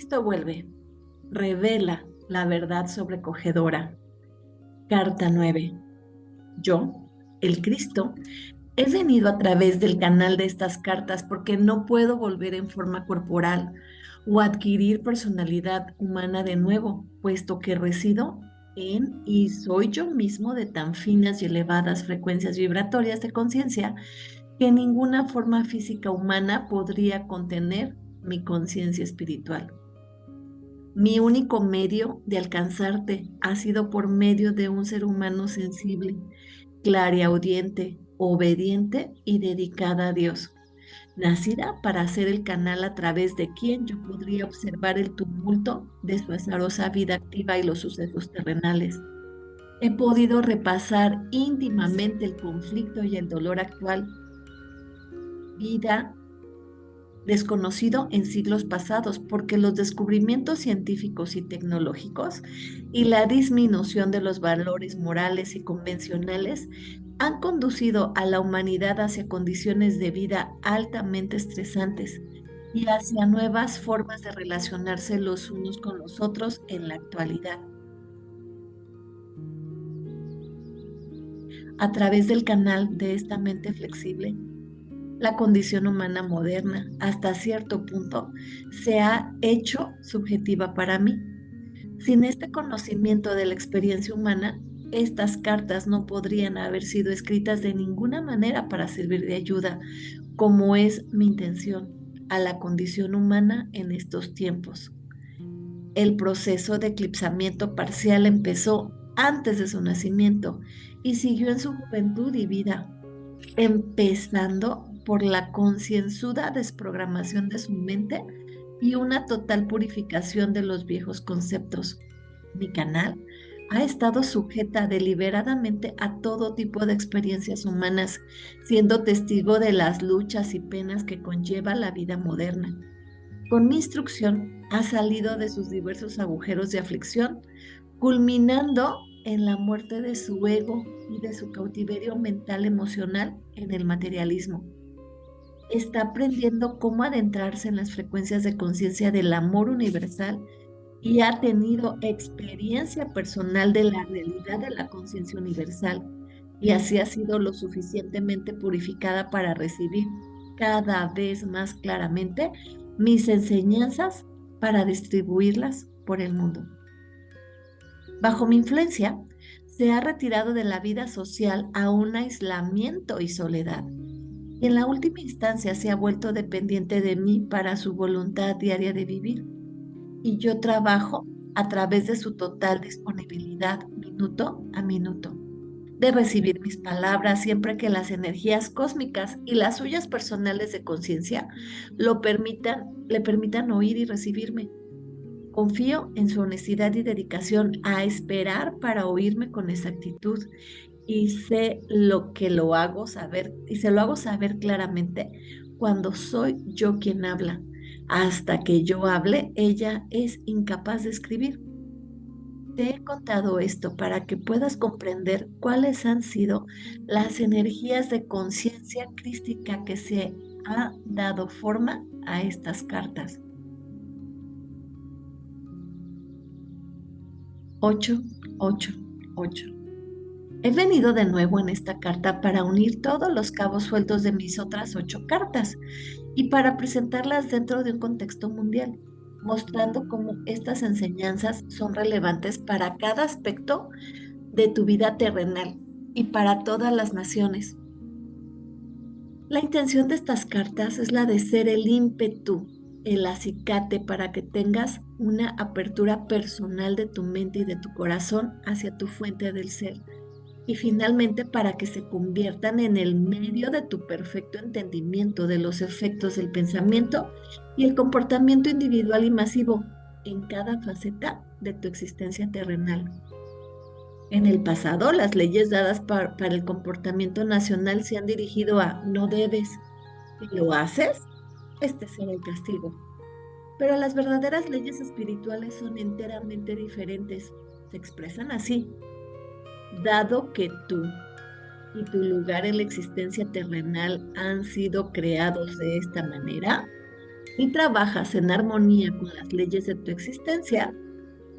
Cristo vuelve, revela la verdad sobrecogedora. Carta 9. Yo, el Cristo, he venido a través del canal de estas cartas porque no puedo volver en forma corporal o adquirir personalidad humana de nuevo, puesto que resido en y soy yo mismo de tan finas y elevadas frecuencias vibratorias de conciencia que ninguna forma física humana podría contener mi conciencia espiritual. Mi único medio de alcanzarte ha sido por medio de un ser humano sensible, clariaudiente, obediente y dedicada a Dios, nacida para ser el canal a través de quien yo podría observar el tumulto de su azarosa vida activa y los sucesos terrenales. He podido repasar íntimamente el conflicto y el dolor actual, vida desconocido en siglos pasados, porque los descubrimientos científicos y tecnológicos y la disminución de los valores morales y convencionales han conducido a la humanidad hacia condiciones de vida altamente estresantes y hacia nuevas formas de relacionarse los unos con los otros en la actualidad. A través del canal de esta mente flexible, la condición humana moderna, hasta cierto punto, se ha hecho subjetiva para mí. Sin este conocimiento de la experiencia humana, estas cartas no podrían haber sido escritas de ninguna manera para servir de ayuda, como es mi intención, a la condición humana en estos tiempos. El proceso de eclipsamiento parcial empezó antes de su nacimiento y siguió en su juventud y vida, empezando por la concienzuda desprogramación de su mente y una total purificación de los viejos conceptos. Mi canal ha estado sujeta deliberadamente a todo tipo de experiencias humanas, siendo testigo de las luchas y penas que conlleva la vida moderna. Con mi instrucción ha salido de sus diversos agujeros de aflicción, culminando en la muerte de su ego y de su cautiverio mental emocional en el materialismo. Está aprendiendo cómo adentrarse en las frecuencias de conciencia del amor universal y ha tenido experiencia personal de la realidad de la conciencia universal y así ha sido lo suficientemente purificada para recibir cada vez más claramente mis enseñanzas para distribuirlas por el mundo. Bajo mi influencia, se ha retirado de la vida social a un aislamiento y soledad. Y en la última instancia se ha vuelto dependiente de mí para su voluntad diaria de vivir. Y yo trabajo a través de su total disponibilidad, minuto a minuto, de recibir mis palabras siempre que las energías cósmicas y las suyas personales de conciencia le permitan oír y recibirme. Confío en su honestidad y dedicación a esperar para oírme con exactitud y sé lo que lo hago saber y se lo hago saber claramente cuando soy yo quien habla. Hasta que yo hable, ella es incapaz de escribir. Te he contado esto para que puedas comprender cuáles han sido las energías de conciencia crística que se ha dado forma a estas cartas. 8, 8, 8. He venido de nuevo en esta carta para unir todos los cabos sueltos de mis otras 8 cartas y para presentarlas dentro de un contexto mundial, mostrando cómo estas enseñanzas son relevantes para cada aspecto de tu vida terrenal y para todas las naciones. La intención de estas cartas es la de ser el ímpetu, el acicate para que tengas una apertura personal de tu mente y de tu corazón hacia tu fuente del ser. Y finalmente para que se conviertan en el medio de tu perfecto entendimiento de los efectos del pensamiento y el comportamiento individual y masivo en cada faceta de tu existencia terrenal. En el pasado, las leyes dadas para el comportamiento nacional se han dirigido a no debes. Si lo haces, este será el castigo. Pero las verdaderas leyes espirituales son enteramente diferentes. Se expresan así. Dado que tú y tu lugar en la existencia terrenal han sido creados de esta manera, y trabajas en armonía con las leyes de tu existencia,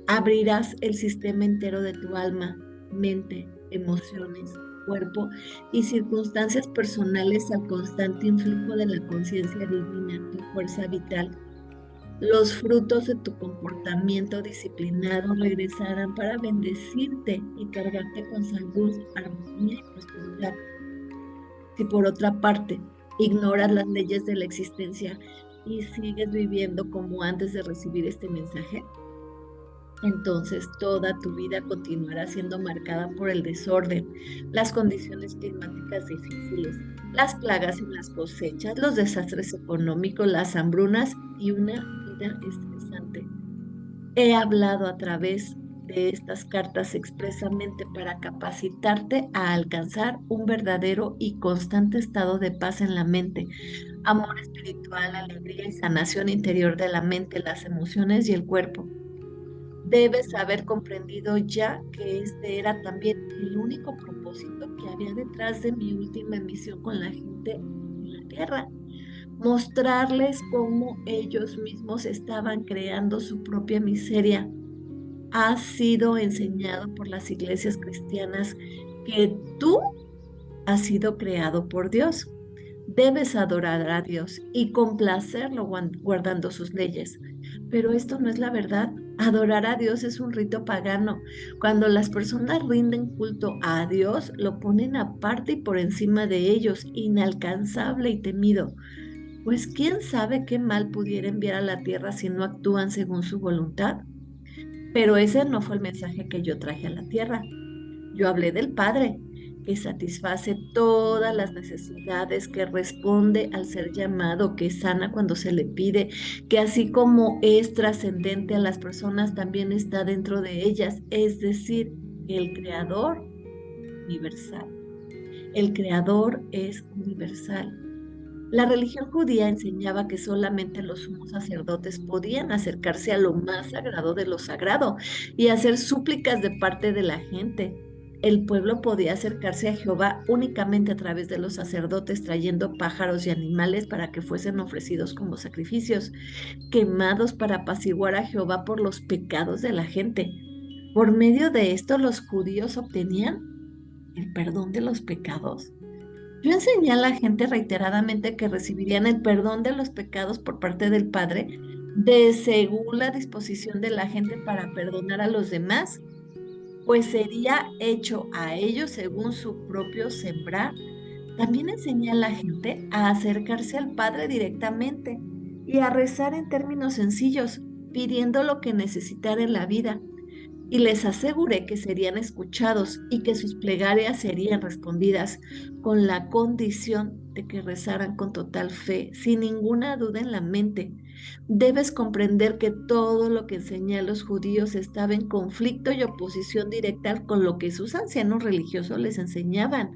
abrirás el sistema entero de tu alma, mente, emociones, cuerpo y circunstancias personales al constante influjo de la conciencia divina, tu fuerza vital. Los frutos de tu comportamiento disciplinado regresarán para bendecirte y cargarte con salud, armonía y prosperidad. Si por otra parte ignoras las leyes de la existencia y sigues viviendo como antes de recibir este mensaje, entonces toda tu vida continuará siendo marcada por el desorden, las condiciones climáticas difíciles, las plagas en las cosechas, los desastres económicos, las hambrunas y una vida estresante. He hablado a través de estas cartas expresamente para capacitarte a alcanzar un verdadero y constante estado de paz en la mente, amor espiritual, alegría y sanación interior de la mente, las emociones y el cuerpo. Debes haber comprendido ya que este era también el único propósito que había detrás de mi última misión con la gente en la Tierra. Mostrarles cómo ellos mismos estaban creando su propia miseria. Ha sido enseñado por las iglesias cristianas que tú has sido creado por Dios. Debes adorar a Dios y complacerlo guardando sus leyes. Pero esto no es la verdad. Adorar a Dios es un rito pagano. Cuando las personas rinden culto a Dios, lo ponen aparte y por encima de ellos, inalcanzable y temido. Pues quién sabe qué mal pudiera enviar a la tierra si no actúan según su voluntad. Pero ese no fue el mensaje que yo traje a la tierra. Yo hablé del Padre, que satisface todas las necesidades, que responde al ser llamado, que sana cuando se le pide, que así como es trascendente a las personas, también está dentro de ellas, es decir, el Creador universal. El Creador es universal. La religión judía enseñaba que solamente los sumos sacerdotes podían acercarse a lo más sagrado de lo sagrado y hacer súplicas de parte de la gente. El pueblo podía acercarse a Jehová únicamente a través de los sacerdotes, trayendo pájaros y animales para que fuesen ofrecidos como sacrificios, quemados para apaciguar a Jehová por los pecados de la gente. Por medio de esto, los judíos obtenían el perdón de los pecados. Yo enseñé a la gente reiteradamente que recibirían el perdón de los pecados por parte del Padre, de según la disposición de la gente para perdonar a los demás, pues sería hecho a ellos según su propio sembrar. También enseñé a la gente a acercarse al Padre directamente y a rezar en términos sencillos, pidiendo lo que necesitara en la vida, y les aseguré que serían escuchados y que sus plegarias serían respondidas con la condición de que rezaran con total fe, sin ninguna duda en la mente. Debes comprender que todo lo que enseñé a los judíos estaba en conflicto y oposición directa con lo que sus ancianos religiosos les enseñaban,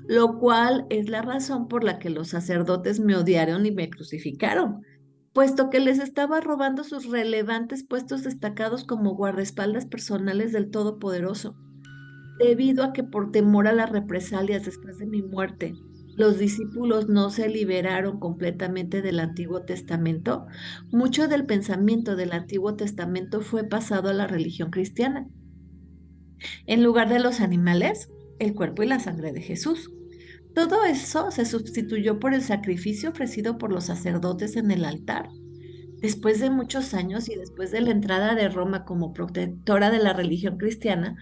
lo cual es la razón por la que los sacerdotes me odiaron y me crucificaron, puesto que les estaba robando sus relevantes puestos destacados como guardaespaldas personales del Todopoderoso. Debido a que por temor a las represalias después de mi muerte, los discípulos no se liberaron completamente del Antiguo Testamento, mucho del pensamiento del Antiguo Testamento fue pasado a la religión cristiana. En lugar de los animales, el cuerpo y la sangre de Jesús. Todo eso se sustituyó por el sacrificio ofrecido por los sacerdotes en el altar. Después de muchos años y después de la entrada de Roma como protectora de la religión cristiana,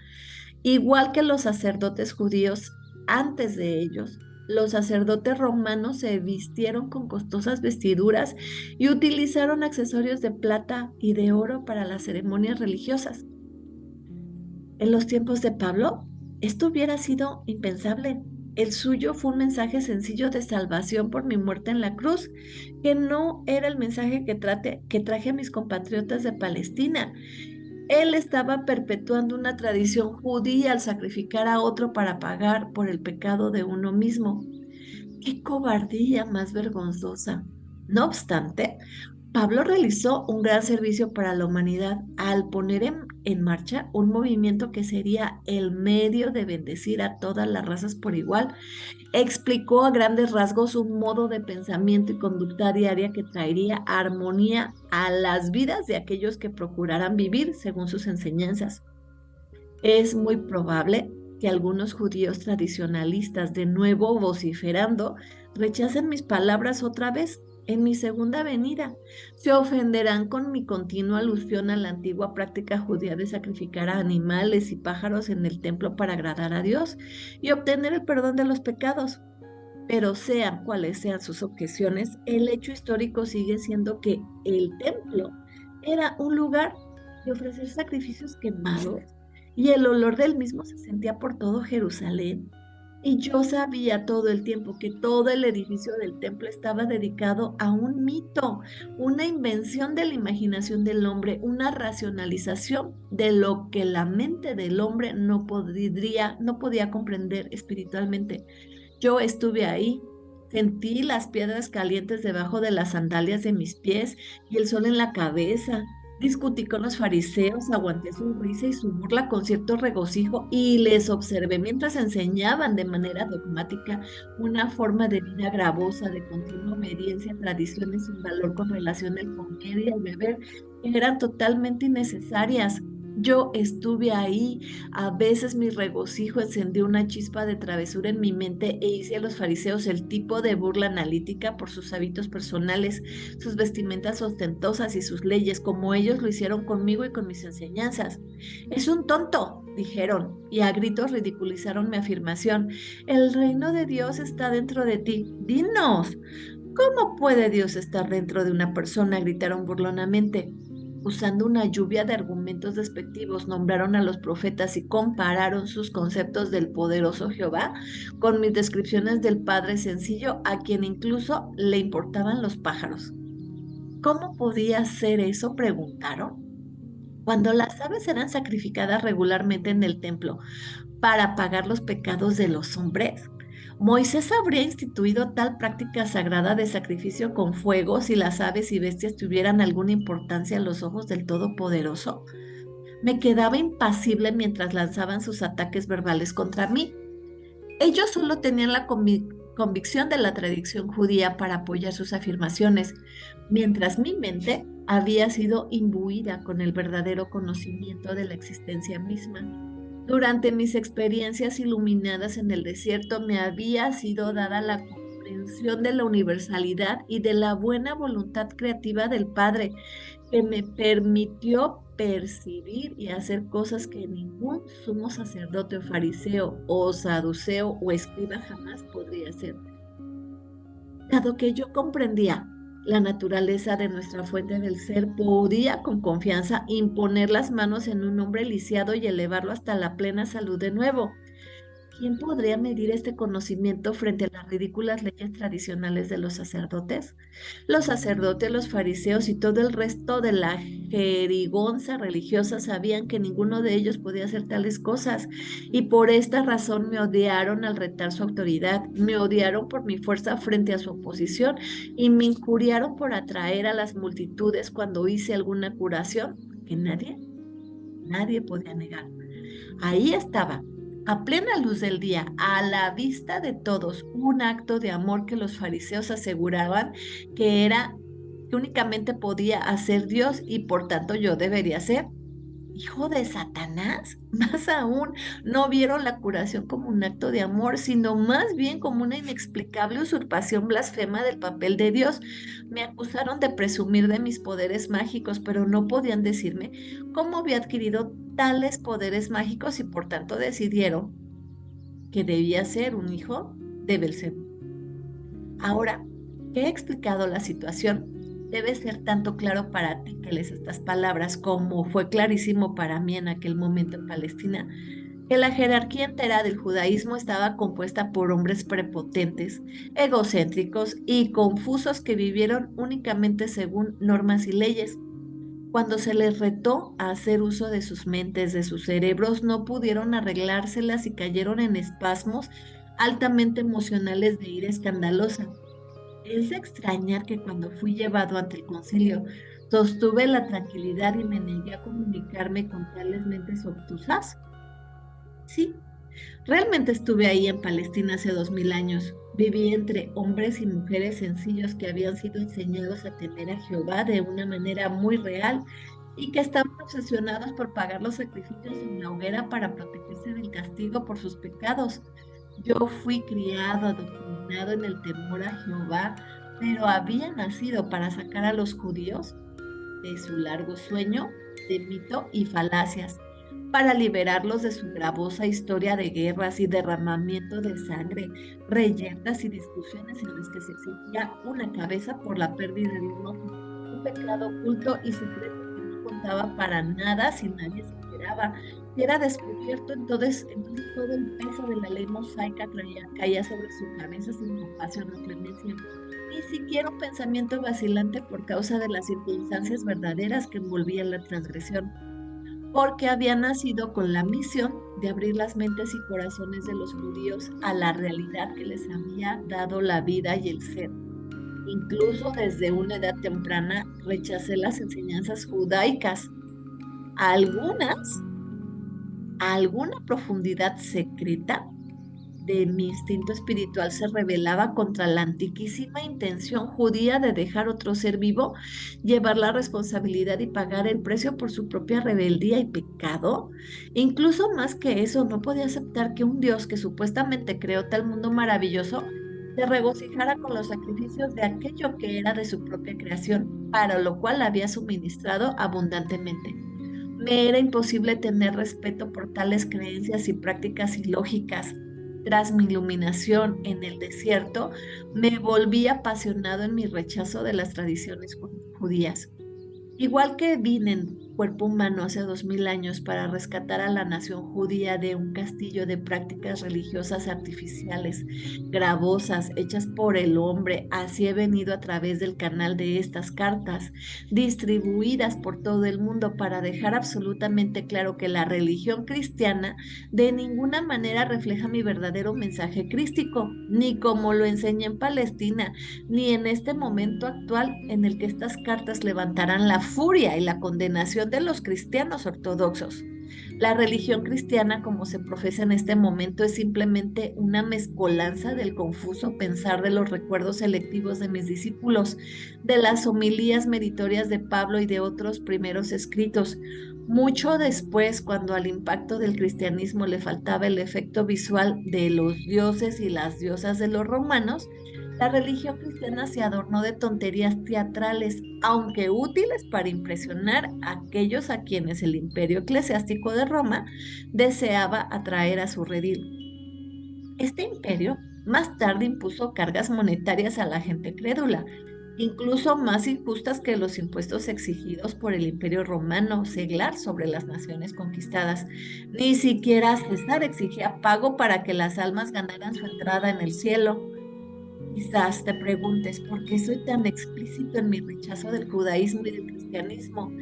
igual que los sacerdotes judíos antes de ellos, los sacerdotes romanos se vistieron con costosas vestiduras y utilizaron accesorios de plata y de oro para las ceremonias religiosas. En los tiempos de Pablo, esto hubiera sido impensable. El suyo fue un mensaje sencillo de salvación por mi muerte en la cruz, que no era el mensaje que traje a mis compatriotas de Palestina. Él estaba perpetuando una tradición judía al sacrificar a otro para pagar por el pecado de uno mismo. ¡Qué cobardía más vergonzosa! No obstante, Pablo realizó un gran servicio para la humanidad al poner en en marcha un movimiento que sería el medio de bendecir a todas las razas por igual. Explicó a grandes rasgos un modo de pensamiento y conducta diaria que traería armonía a las vidas de aquellos que procuraran vivir según sus enseñanzas. Es muy probable que algunos judíos tradicionalistas, de nuevo vociferando, rechacen mis palabras otra vez en mi segunda venida. Se ofenderán con mi continua alusión a la antigua práctica judía de sacrificar a animales y pájaros en el templo para agradar a Dios y obtener el perdón de los pecados. Pero sean cuales sean sus objeciones, el hecho histórico sigue siendo que el templo era un lugar de ofrecer sacrificios quemados y el olor del mismo se sentía por todo Jerusalén. Y yo sabía todo el tiempo que todo el edificio del templo estaba dedicado a un mito, una invención de la imaginación del hombre, una racionalización de lo que la mente del hombre no podía comprender espiritualmente. Yo estuve ahí, sentí las piedras calientes debajo de las sandalias de mis pies y el sol en la cabeza. Discutí con los fariseos, aguanté su risa y su burla con cierto regocijo y les observé mientras enseñaban de manera dogmática una forma de vida gravosa, de continua obediencia a tradiciones sin valor con relación al comer y al beber, que eran totalmente innecesarias. Yo estuve ahí, a veces mi regocijo encendió una chispa de travesura en mi mente e hice a los fariseos el tipo de burla analítica por sus hábitos personales, sus vestimentas ostentosas y sus leyes, como ellos lo hicieron conmigo y con mis enseñanzas. Es un tonto, dijeron, y a gritos ridiculizaron mi afirmación. El reino de Dios está dentro de ti. Dinos, ¿cómo puede Dios estar dentro de una persona? Gritaron burlonamente. Usando una lluvia de argumentos despectivos, nombraron a los profetas y compararon sus conceptos del poderoso Jehová con mis descripciones del Padre sencillo, a quien incluso le importaban los pájaros. ¿Cómo podía ser eso?, preguntaron. Cuando las aves eran sacrificadas regularmente en el templo para pagar los pecados de los hombres, Moisés habría instituido tal práctica sagrada de sacrificio con fuego si las aves y bestias tuvieran alguna importancia en los ojos del Todopoderoso. Me quedaba impasible mientras lanzaban sus ataques verbales contra mí. Ellos solo tenían la convicción de la tradición judía para apoyar sus afirmaciones, mientras mi mente había sido imbuida con el verdadero conocimiento de la existencia misma. Durante mis experiencias iluminadas en el desierto me había sido dada la comprensión de la universalidad y de la buena voluntad creativa del Padre, que me permitió percibir y hacer cosas que ningún sumo sacerdote o fariseo o saduceo o escriba jamás podría hacer. Dado que yo comprendía la naturaleza de nuestra fuente del ser, podía con confianza imponer las manos en un hombre lisiado y elevarlo hasta la plena salud de nuevo. ¿Quién podría medir este conocimiento frente a las ridículas leyes tradicionales de los sacerdotes? Los sacerdotes, los fariseos y todo el resto de la jerigonza religiosa sabían que ninguno de ellos podía hacer tales cosas y por esta razón me odiaron al retar su autoridad, me odiaron por mi fuerza frente a su oposición y me injuriaron por atraer a las multitudes cuando hice alguna curación que nadie podía negar. Ahí estaba, a plena luz del día, a la vista de todos, un acto de amor que los fariseos aseguraban que únicamente podía hacer Dios y por tanto yo debería ser hijo de Satanás. Más aún, no vieron la curación como un acto de amor, sino más bien como una inexplicable usurpación blasfema del papel de Dios. Me acusaron de presumir de mis poderes mágicos, pero no podían decirme cómo había adquirido tales poderes mágicos y por tanto decidieron que debía ser un hijo de Belcebú. Ahora que he explicado la situación, debe ser tanto claro para ti que lees estas palabras como fue clarísimo para mí en aquel momento en Palestina, que la jerarquía entera del judaísmo estaba compuesta por hombres prepotentes, egocéntricos y confusos que vivieron únicamente según normas y leyes. Cuando se les retó a hacer uso de sus mentes, de sus cerebros, no pudieron arreglárselas y cayeron en espasmos altamente emocionales de ira escandalosa. Es de extrañar que cuando fui llevado ante el concilio Sostuve la tranquilidad y me negué a comunicarme con tales mentes obtusas. Sí, realmente estuve ahí en Palestina hace 2000 años. Viví entre hombres y mujeres sencillos que habían sido enseñados a temer a Jehová de una manera muy real y que estaban obsesionados por pagar los sacrificios en la hoguera para protegerse del castigo por sus pecados. Yo fui criado, adoctrinado en el temor a Jehová, pero había nacido para sacar a los judíos de su largo sueño de mito y falacias, para liberarlos de su gravosa historia de guerras y derramamiento de sangre, reyertas y discusiones en las que se exigía una cabeza por la pérdida de un pecado oculto y secreto que no contaba para nada si nadie se enteraba. Si era descubierto, entonces todo el peso de la ley mosaica caía sobre su cabeza sin compasión o clemencia. Ni siquiera un pensamiento vacilante por causa de las circunstancias verdaderas que envolvían la transgresión, porque había nacido con la misión de abrir las mentes y corazones de los judíos a la realidad que les había dado la vida y el ser. Incluso desde una edad temprana rechacé las enseñanzas judaicas. Algunas, a alguna profundidad secreta de mi instinto espiritual se rebelaba contra la antiquísima intención judía de dejar otro ser vivo, llevar la responsabilidad y pagar el precio por su propia rebeldía y pecado. Incluso más que eso, no podía aceptar que un Dios que supuestamente creó tal mundo maravilloso se regocijara con los sacrificios de aquello que era de su propia creación, para lo cual había suministrado abundantemente. Me era imposible tener respeto por tales creencias y prácticas ilógicas. Tras mi iluminación en el desierto, me volví apasionado en mi rechazo de las tradiciones judías. Igual que vine en cuerpo humano hace 2000 años para rescatar a la nación judía de un castillo de prácticas religiosas artificiales, gravosas, hechas por el hombre, así he venido a través del canal de estas cartas, distribuidas por todo el mundo para dejar absolutamente claro que la religión cristiana de ninguna manera refleja mi verdadero mensaje crístico, ni como lo enseñé en Palestina, ni en este momento actual en el que estas cartas levantarán la furia y la condenación de los cristianos ortodoxos. La religión cristiana, como se profesa en este momento, es simplemente una mezcolanza del confuso pensar de los recuerdos selectivos de mis discípulos, de las homilías meritorias de Pablo y de otros primeros escritos. Mucho después, cuando al impacto del cristianismo le faltaba el efecto visual de los dioses y las diosas de los romanos, la religión cristiana se adornó de tonterías teatrales, aunque útiles para impresionar a aquellos a quienes el imperio eclesiástico de Roma deseaba atraer a su redil. Este imperio más tarde impuso cargas monetarias a la gente crédula, incluso más injustas que los impuestos exigidos por el imperio romano seglar sobre las naciones conquistadas. Ni siquiera César exigía pago para que las almas ganaran su entrada en el cielo. Quizás te preguntes por qué soy tan explícito en mi rechazo del judaísmo y del cristianismo.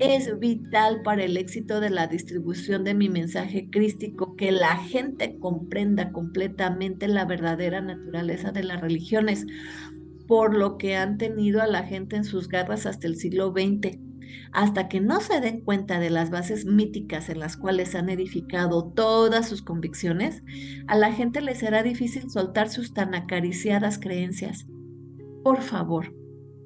Es vital para el éxito de la distribución de mi mensaje crístico que la gente comprenda completamente la verdadera naturaleza de las religiones, por lo que han tenido a la gente en sus garras hasta el siglo XX. Hasta que no se den cuenta de las bases míticas en las cuales han edificado todas sus convicciones, a la gente le será difícil soltar sus tan acariciadas creencias. Por favor,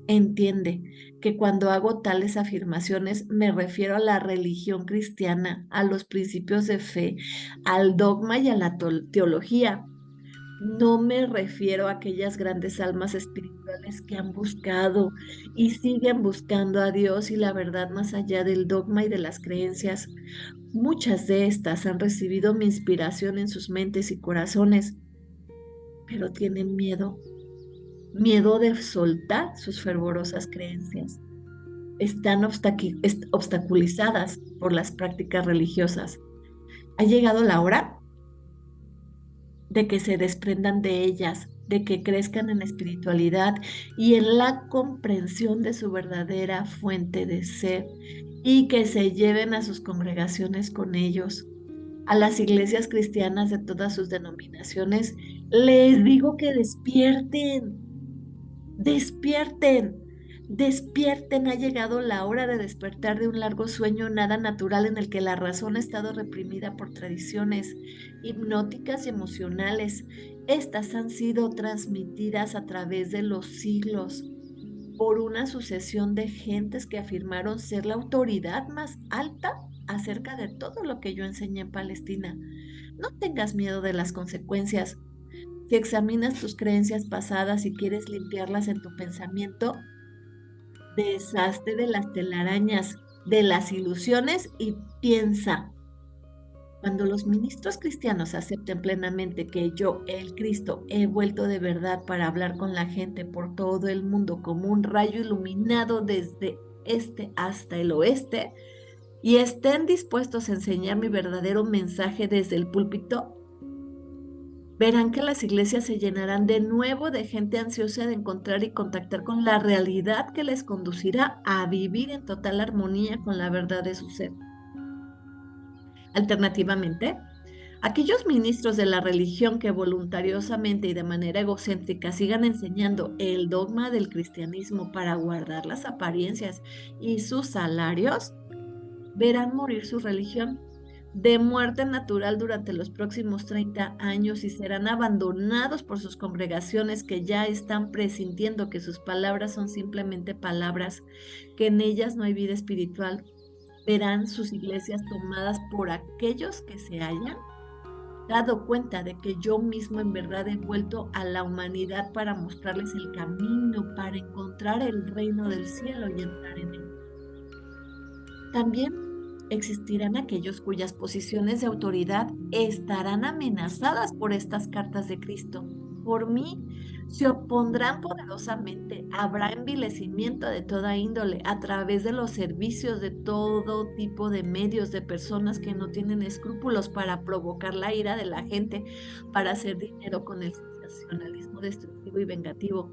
entiende que cuando hago tales afirmaciones me refiero a la religión cristiana, a los principios de fe, al dogma y a la teología. No me refiero a aquellas grandes almas espirituales que han buscado y siguen buscando a Dios y la verdad más allá del dogma y de las creencias. Muchas de estas han recibido mi inspiración en sus mentes y corazones, pero tienen miedo, miedo de soltar sus fervorosas creencias. Están obstaculizadas por las prácticas religiosas. Ha llegado la hora de que se desprendan de ellas, de que crezcan en la espiritualidad y en la comprensión de su verdadera fuente de ser y que se lleven a sus congregaciones con ellos. A las iglesias cristianas de todas sus denominaciones, les digo que despierten, despierten. Despierten, ha llegado la hora de despertar de un largo sueño nada natural en el que la razón ha estado reprimida por tradiciones hipnóticas y emocionales. Estas han sido transmitidas a través de los siglos por una sucesión de gentes que afirmaron ser la autoridad más alta acerca de todo lo que yo enseñé en Palestina. No tengas miedo de las consecuencias. Si examinas tus creencias pasadas y quieres limpiarlas en tu pensamiento, deshazte de las telarañas, de las ilusiones y piensa. Cuando los ministros cristianos acepten plenamente que yo, el Cristo, he vuelto de verdad para hablar con la gente por todo el mundo como un rayo iluminado desde este hasta el oeste, y estén dispuestos a enseñar mi verdadero mensaje desde el púlpito, verán que las iglesias se llenarán de nuevo de gente ansiosa de encontrar y contactar con la realidad que les conducirá a vivir en total armonía con la verdad de su ser. Alternativamente, aquellos ministros de la religión que voluntariosamente y de manera egocéntrica sigan enseñando el dogma del cristianismo para guardar las apariencias y sus salarios, verán morir su religión de muerte natural durante los próximos 30 años y serán abandonados por sus congregaciones que ya están presintiendo que sus palabras son simplemente palabras, que en ellas no hay vida espiritual. Verán sus iglesias tomadas por aquellos que se hayan dado cuenta de que yo mismo en verdad he vuelto a la humanidad para mostrarles el camino, para encontrar el reino del cielo y entrar en él. También existirán aquellos cuyas posiciones de autoridad estarán amenazadas por estas cartas de Cristo. Por mí, se opondrán poderosamente. Habrá envilecimiento de toda índole a través de los servicios de todo tipo de medios, de personas que no tienen escrúpulos para provocar la ira de la gente, para hacer dinero con el sensacionalismo destructivo y vengativo.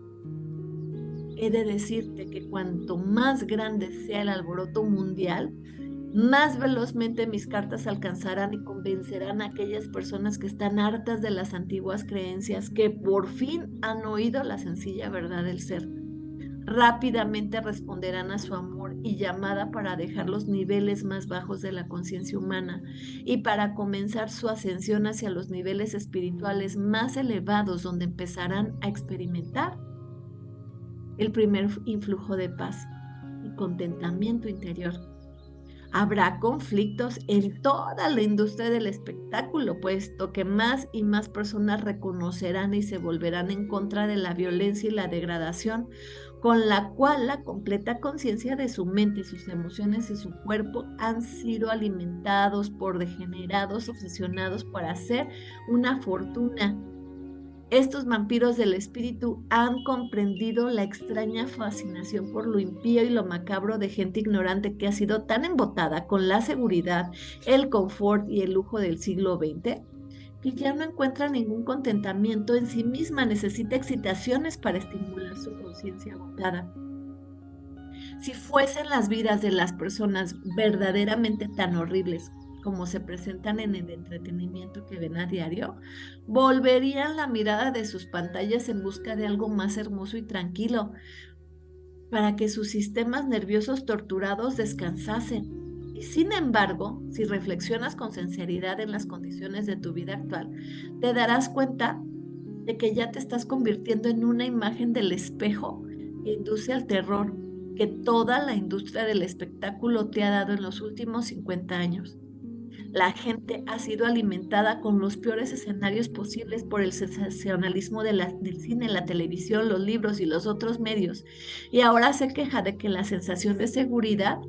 He de decirte que cuanto más grande sea el alboroto mundial, más velozmente mis cartas alcanzarán y convencerán a aquellas personas que están hartas de las antiguas creencias, que por fin han oído la sencilla verdad del ser. Rápidamente responderán a su amor y llamada para dejar los niveles más bajos de la conciencia humana y para comenzar su ascensión hacia los niveles espirituales más elevados, donde empezarán a experimentar el primer influjo de paz y contentamiento interior. Habrá conflictos en toda la industria del espectáculo, puesto que más y más personas reconocerán y se volverán en contra de la violencia y la degradación, con la cual la completa conciencia de su mente, sus emociones y su cuerpo han sido alimentados por degenerados obsesionados por hacer una fortuna. Estos vampiros del espíritu han comprendido la extraña fascinación por lo impío y lo macabro de gente ignorante que ha sido tan embotada con la seguridad, el confort y el lujo del siglo XX, que ya no encuentra ningún contentamiento en sí misma, necesita excitaciones para estimular su conciencia agotada. Si fuesen las vidas de las personas verdaderamente tan horribles como se presentan en el entretenimiento que ven a diario, volverían la mirada de sus pantallas en busca de algo más hermoso y tranquilo, para que sus sistemas nerviosos torturados descansasen. Y sin embargo, si reflexionas con sinceridad en las condiciones de tu vida actual, te darás cuenta de que ya te estás convirtiendo en una imagen del espejo que induce al terror que toda la industria del espectáculo te ha dado en los últimos 50 años. La gente ha sido alimentada con los peores escenarios posibles por el sensacionalismo del cine, la televisión, los libros y los otros medios. Y ahora se queja de que la sensación de seguridad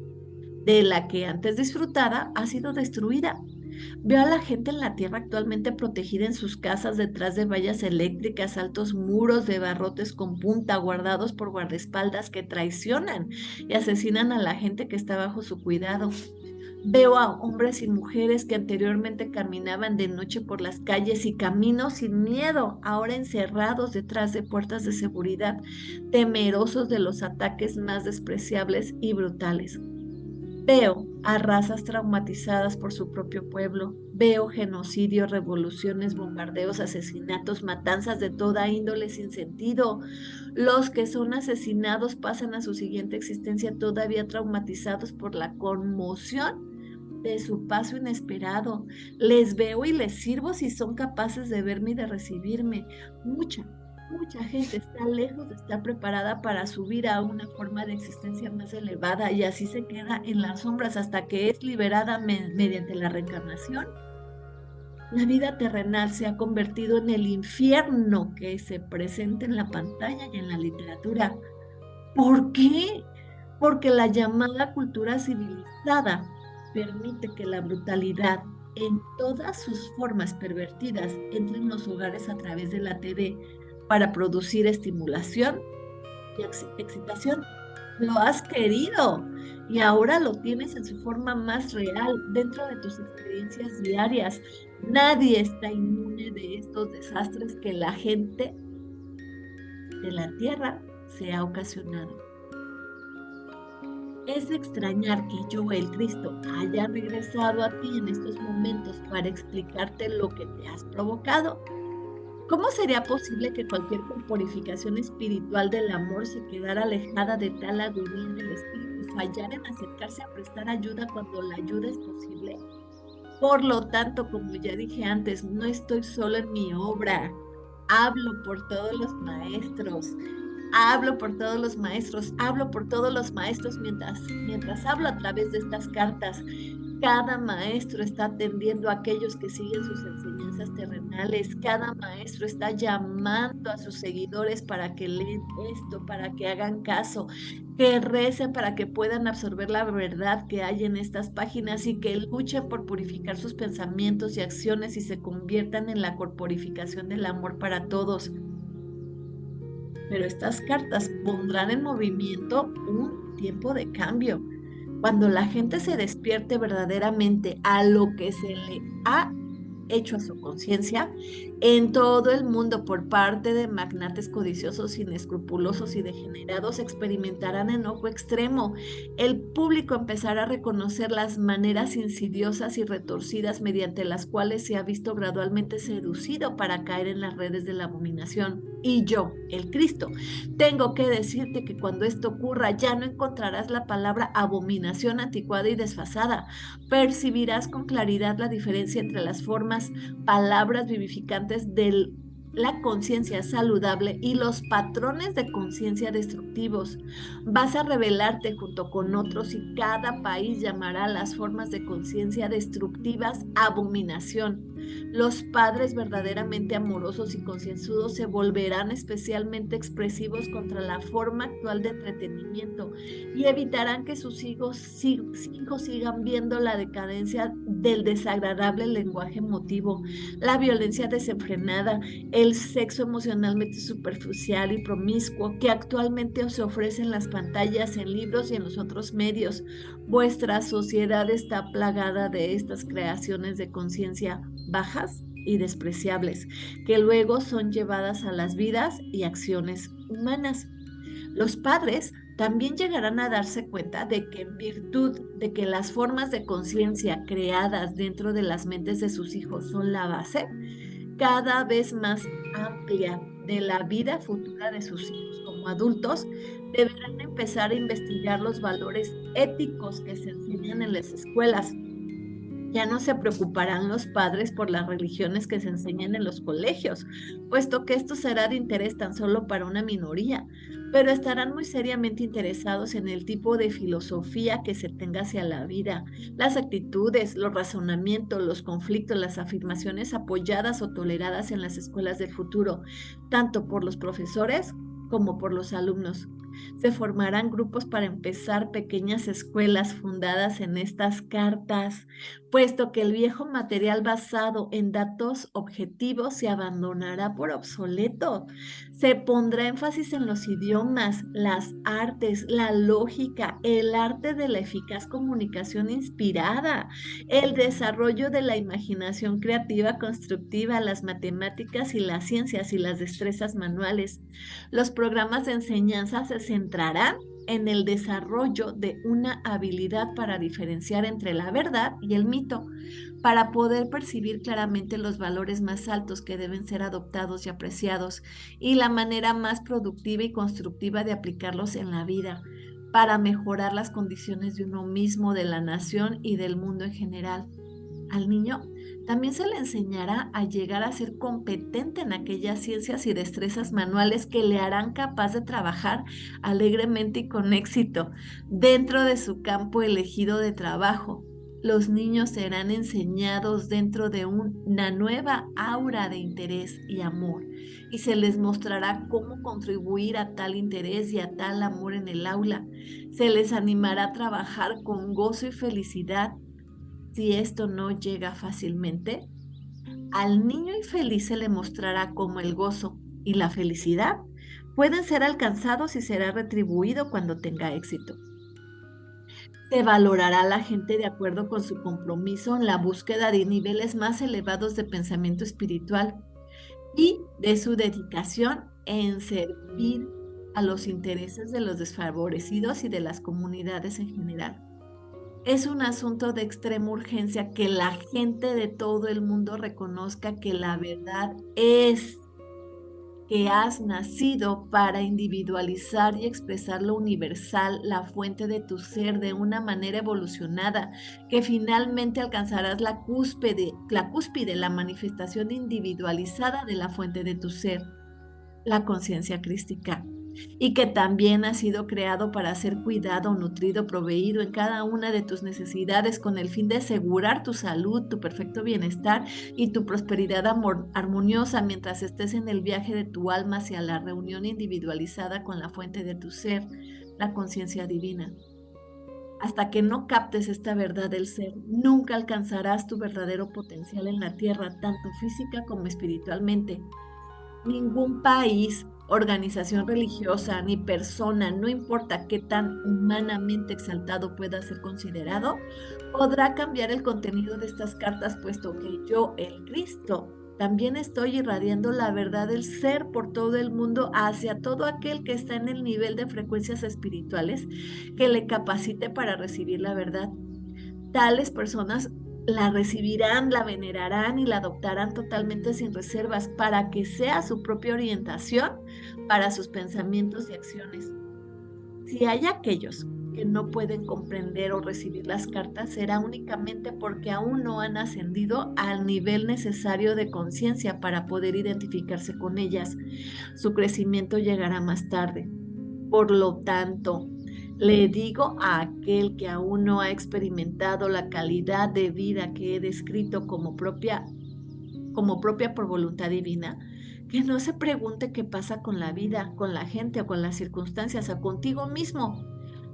de la que antes disfrutaba ha sido destruida. Veo a la gente en la tierra actualmente protegida en sus casas detrás de vallas eléctricas, altos muros de barrotes con punta, guardados por guardaespaldas que traicionan y asesinan a la gente que está bajo su cuidado. Veo a hombres y mujeres que anteriormente caminaban de noche por las calles y caminos sin miedo, ahora encerrados detrás de puertas de seguridad, temerosos de los ataques más despreciables y brutales. Veo a razas traumatizadas por su propio pueblo. Veo genocidios, revoluciones, bombardeos, asesinatos, matanzas de toda índole sin sentido. Los que son asesinados pasan a su siguiente existencia todavía traumatizados por la conmoción de su paso inesperado. Les veo y les sirvo si son capaces de verme y de recibirme. Mucha gente está lejos de estar preparada para subir a una forma de existencia más elevada y así se queda en las sombras hasta que es liberada mediante la reencarnación. La vida terrenal se ha convertido en el infierno que se presenta en la pantalla y en la literatura. ¿Por qué? Porque la llamada cultura civilizada permite que la brutalidad en todas sus formas pervertidas entre en los hogares a través de la TV para producir estimulación y excitación. Lo has querido y ahora lo tienes en su forma más real dentro de tus experiencias diarias. Nadie está inmune de estos desastres que la gente de la tierra se ha ocasionado. Es de extrañar que yo, el Cristo, haya regresado a ti en estos momentos para explicarte lo que te has provocado. ¿Cómo sería posible que cualquier corporificación espiritual del amor se quedara alejada de tal agonía del espíritu y fallara en acercarse a prestar ayuda cuando la ayuda es posible? Por lo tanto, como ya dije antes, no estoy solo en mi obra. Hablo por todos los maestros. Hablo por todos los maestros. Hablo por todos los maestros mientras hablo a través de estas cartas. Cada maestro está atendiendo a aquellos que siguen sus enseñanzas terrenales. Cada maestro está llamando a sus seguidores para que lean esto, para que hagan caso, que recen para que puedan absorber la verdad que hay en estas páginas y que luchen por purificar sus pensamientos y acciones y se conviertan en la corporificación del amor para todos. Pero estas cartas pondrán en movimiento un tiempo de cambio. Cuando la gente se despierte verdaderamente a lo que se le ha hecho a su conciencia en todo el mundo por parte de magnates codiciosos, inescrupulosos y degenerados, experimentarán enojo extremo. El público empezará a reconocer las maneras insidiosas y retorcidas mediante las cuales se ha visto gradualmente seducido para caer en las redes de la abominación. Y yo, el Cristo, tengo que decirte que cuando esto ocurra ya no encontrarás la palabra abominación anticuada y desfasada. Percibirás con claridad la diferencia entre las formas, palabras vivificantes de la conciencia saludable y los patrones de conciencia destructivos. Vas a rebelarte junto con otros y cada país llamará a las formas de conciencia destructivas abominación. Los padres verdaderamente amorosos y concienzudos se volverán especialmente expresivos contra la forma actual de entretenimiento y evitarán que sus hijos sigan viendo la decadencia del desagradable lenguaje emotivo, la violencia desenfrenada, el sexo emocionalmente superficial y promiscuo que actualmente se ofrece en las pantallas, en libros y en los otros medios. Vuestra sociedad está plagada de estas creaciones de conciencia bajas y despreciables, que luego son llevadas a las vidas y acciones humanas. Los padres también llegarán a darse cuenta de que en virtud de que las formas de conciencia creadas dentro de las mentes de sus hijos son la base cada vez más amplia de la vida futura de sus hijos como adultos, deberán empezar a investigar los valores éticos que se enseñan en las escuelas. Ya no se preocuparán los padres por las religiones que se enseñan en los colegios, puesto que esto será de interés tan solo para una minoría, pero estarán muy seriamente interesados en el tipo de filosofía que se tenga hacia la vida, las actitudes, los razonamientos, los conflictos, las afirmaciones apoyadas o toleradas en las escuelas del futuro, tanto por los profesores como por los alumnos. Se formarán grupos para empezar pequeñas escuelas fundadas en estas cartas, puesto que el viejo material basado en datos objetivos se abandonará por obsoleto. Se pondrá énfasis en los idiomas, las artes, la lógica, el arte de la eficaz comunicación inspirada, el desarrollo de la imaginación creativa constructiva, las matemáticas y las ciencias y las destrezas manuales. Los programas de enseñanza se centrarán en el desarrollo de una habilidad para diferenciar entre la verdad y el mito, para poder percibir claramente los valores más altos que deben ser adoptados y apreciados, y la manera más productiva y constructiva de aplicarlos en la vida, para mejorar las condiciones de uno mismo, de la nación y del mundo en general. Al niño también se le enseñará a llegar a ser competente en aquellas ciencias y destrezas manuales que le harán capaz de trabajar alegremente y con éxito dentro de su campo elegido de trabajo. Los niños serán enseñados dentro de una nueva aura de interés y amor, y se les mostrará cómo contribuir a tal interés y a tal amor en el aula. Se les animará a trabajar con gozo y felicidad. Si esto no llega fácilmente, al niño infeliz se le mostrará cómo el gozo y la felicidad pueden ser alcanzados y será retribuido cuando tenga éxito. Se valorará a la gente de acuerdo con su compromiso en la búsqueda de niveles más elevados de pensamiento espiritual y de su dedicación en servir a los intereses de los desfavorecidos y de las comunidades en general. Es un asunto de extrema urgencia que la gente de todo el mundo reconozca que la verdad es que has nacido para individualizar y expresar lo universal, la fuente de tu ser de una manera evolucionada, que finalmente alcanzarás la manifestación individualizada de la fuente de tu ser, la conciencia crística, y que también ha sido creado para ser cuidado, nutrido, proveído en cada una de tus necesidades con el fin de asegurar tu salud, tu perfecto bienestar y tu prosperidad armoniosa mientras estés en el viaje de tu alma hacia la reunión individualizada con la fuente de tu ser, la conciencia divina. Hasta que no captes esta verdad del ser, nunca alcanzarás tu verdadero potencial en la tierra, tanto física como espiritualmente. Ningún país, organización religiosa ni persona, no importa qué tan humanamente exaltado pueda ser considerado, podrá cambiar el contenido de estas cartas, puesto que yo, el Cristo, también estoy irradiando la verdad del ser por todo el mundo hacia todo aquel que está en el nivel de frecuencias espirituales que le capacite para recibir la verdad. Tales personas la recibirán, la venerarán y la adoptarán totalmente sin reservas para que sea su propia orientación para sus pensamientos y acciones. Si hay aquellos que no pueden comprender o recibir las cartas, será únicamente porque aún no han ascendido al nivel necesario de conciencia para poder identificarse con ellas. Su crecimiento llegará más tarde. Por lo tanto, le digo a aquel que aún no ha experimentado la calidad de vida que he descrito como propia por voluntad divina, que no se pregunte qué pasa con la vida, con la gente o con las circunstancias o contigo mismo.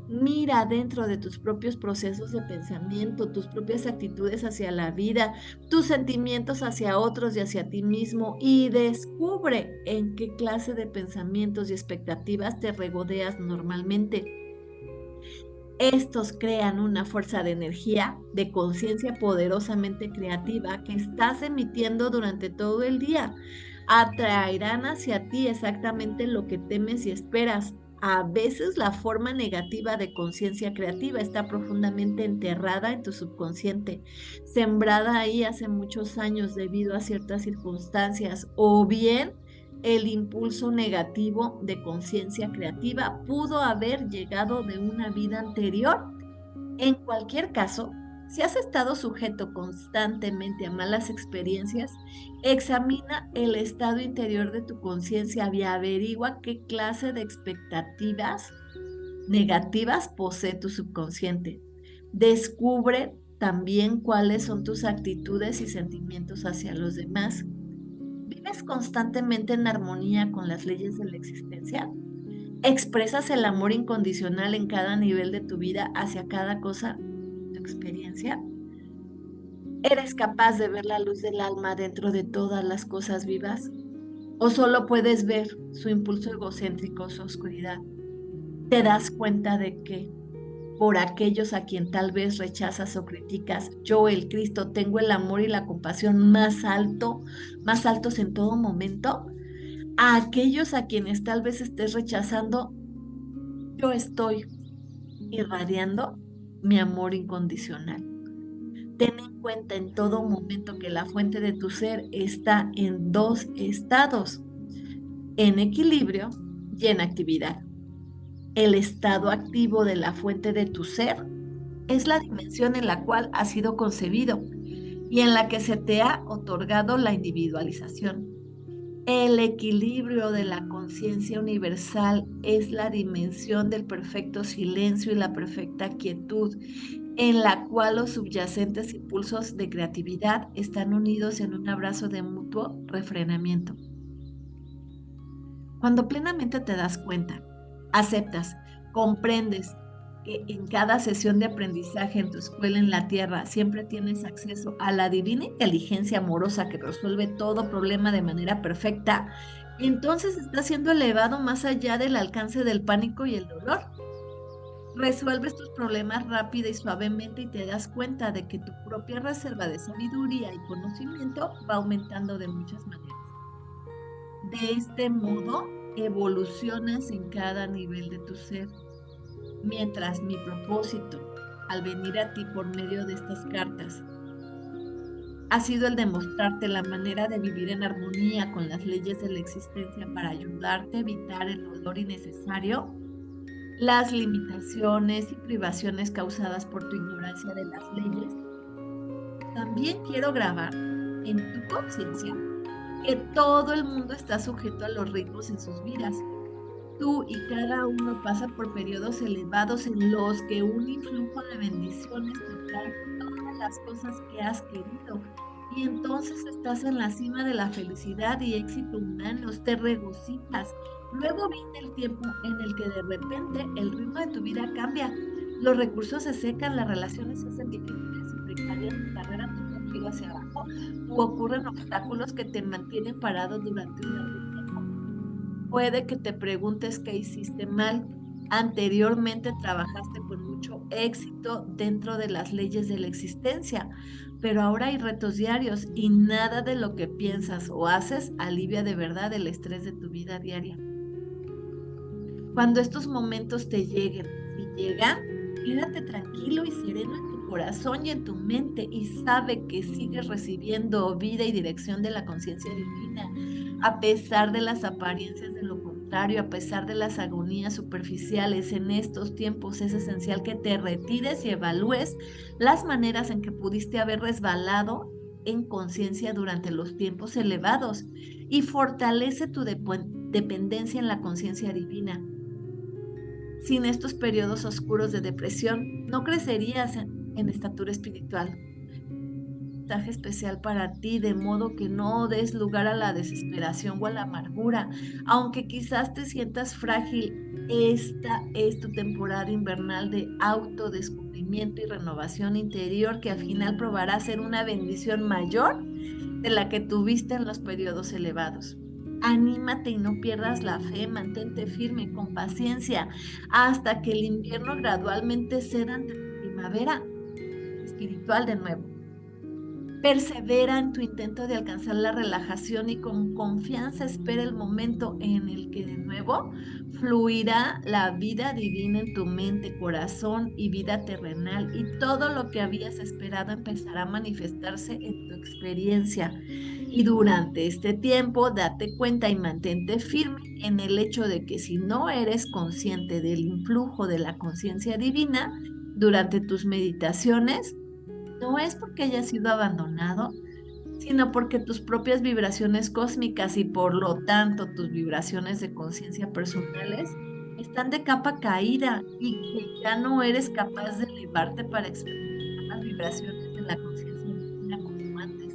Mira dentro de tus propios procesos de pensamiento, tus propias actitudes hacia la vida, tus sentimientos hacia otros y hacia ti mismo, y descubre en qué clase de pensamientos y expectativas te regodeas normalmente. Estos crean una fuerza de energía, de conciencia poderosamente creativa que estás emitiendo durante todo el día. Atraerán hacia ti exactamente lo que temes y esperas. A veces la forma negativa de conciencia creativa está profundamente enterrada en tu subconsciente, sembrada ahí hace muchos años debido a ciertas circunstancias, o bien el impulso negativo de conciencia creativa pudo haber llegado de una vida anterior. En cualquier caso, si has estado sujeto constantemente a malas experiencias, examina el estado interior de tu conciencia y averigua qué clase de expectativas negativas posee tu subconsciente. Descubre también cuáles son tus actitudes y sentimientos hacia los demás. ¿Vives constantemente en armonía con las leyes de la existencia? ¿Expresas el amor incondicional en cada nivel de tu vida hacia cada cosa de tu experiencia? ¿Eres capaz de ver la luz del alma dentro de todas las cosas vivas? ¿O solo puedes ver su impulso egocéntrico, su oscuridad? ¿Te das cuenta de que por aquellos a quien tal vez rechazas o criticas, yo, el Cristo, tengo el amor y la compasión más altos en todo momento? A aquellos a quienes tal vez estés rechazando, yo estoy irradiando mi amor incondicional. Ten en cuenta en todo momento que la fuente de tu ser está en dos estados, en equilibrio y en actividad. El estado activo de la fuente de tu ser es la dimensión en la cual has sido concebido y en la que se te ha otorgado la individualización. El equilibrio de la conciencia universal es la dimensión del perfecto silencio y la perfecta quietud, en la cual los subyacentes impulsos de creatividad están unidos en un abrazo de mutuo refrenamiento. Cuando plenamente te das cuenta, aceptas, comprendes que en cada sesión de aprendizaje en tu escuela en la tierra siempre tienes acceso a la divina inteligencia amorosa que resuelve todo problema de manera perfecta, entonces estás siendo elevado más allá del alcance del pánico y el dolor. Resuelves tus problemas rápida y suavemente y te das cuenta de que tu propia reserva de sabiduría y conocimiento va aumentando de muchas maneras. De este modo, evolucionas en cada nivel de tu ser. Mientras mi propósito, al venir a ti por medio de estas cartas, ha sido el de mostrarte la manera de vivir en armonía con las leyes de la existencia para ayudarte a evitar el dolor innecesario, las limitaciones y privaciones causadas por tu ignorancia de las leyes, también quiero grabar en tu conciencia que todo el mundo está sujeto a los ritmos en sus vidas. Tú y cada uno pasa por periodos elevados en los que un influjo de bendiciones te trae todas las cosas que has querido. Y entonces estás en la cima de la felicidad y éxito humanos, te regocijas. Luego viene el tiempo en el que de repente el ritmo de tu vida cambia. Los recursos se secan, las relaciones se hacen difíciles y precarias, tu carrera toma un giro hacia abajo, o ocurren obstáculos que te mantienen parado durante un largo tiempo. Puede que te preguntes qué hiciste mal. Anteriormente trabajaste con mucho éxito dentro de las leyes de la existencia, pero ahora hay retos diarios y nada de lo que piensas o haces alivia de verdad el estrés de tu vida diaria. Cuando estos momentos te lleguen, si llegan, quédate tranquilo y sereno en tu corazón y en tu mente y sabe que sigues recibiendo vida y dirección de la conciencia divina, a pesar de las apariencias de lo contrario, a pesar de las agonías superficiales. En estos tiempos es esencial que te retires y evalúes las maneras en que pudiste haber resbalado en conciencia durante los tiempos elevados y fortalece tu dependencia en la conciencia divina. Sin estos periodos oscuros de depresión, no crecerías en estatura espiritual. Un mensaje especial para ti, de modo que no des lugar a la desesperación o a la amargura. Aunque quizás te sientas frágil, esta es tu temporada invernal de autodescubrimiento y renovación interior que al final probará ser una bendición mayor de la que tuviste en los periodos elevados. Anímate y no pierdas la fe, mantente firme, con paciencia, hasta que el invierno gradualmente ceda ante la primavera espiritual de nuevo. Persevera en tu intento de alcanzar la relajación y con confianza espera el momento en el que de nuevo fluirá la vida divina en tu mente, corazón y vida terrenal, y todo lo que habías esperado empezará a manifestarse en tu experiencia. Y durante este tiempo date cuenta y mantente firme en el hecho de que si no eres consciente del influjo de la conciencia divina durante tus meditaciones, no es porque hayas sido abandonado, sino porque tus propias vibraciones cósmicas y por lo tanto tus vibraciones de conciencia personales están de capa caída y que ya no eres capaz de elevarte para experimentar las vibraciones de la conciencia divina como antes.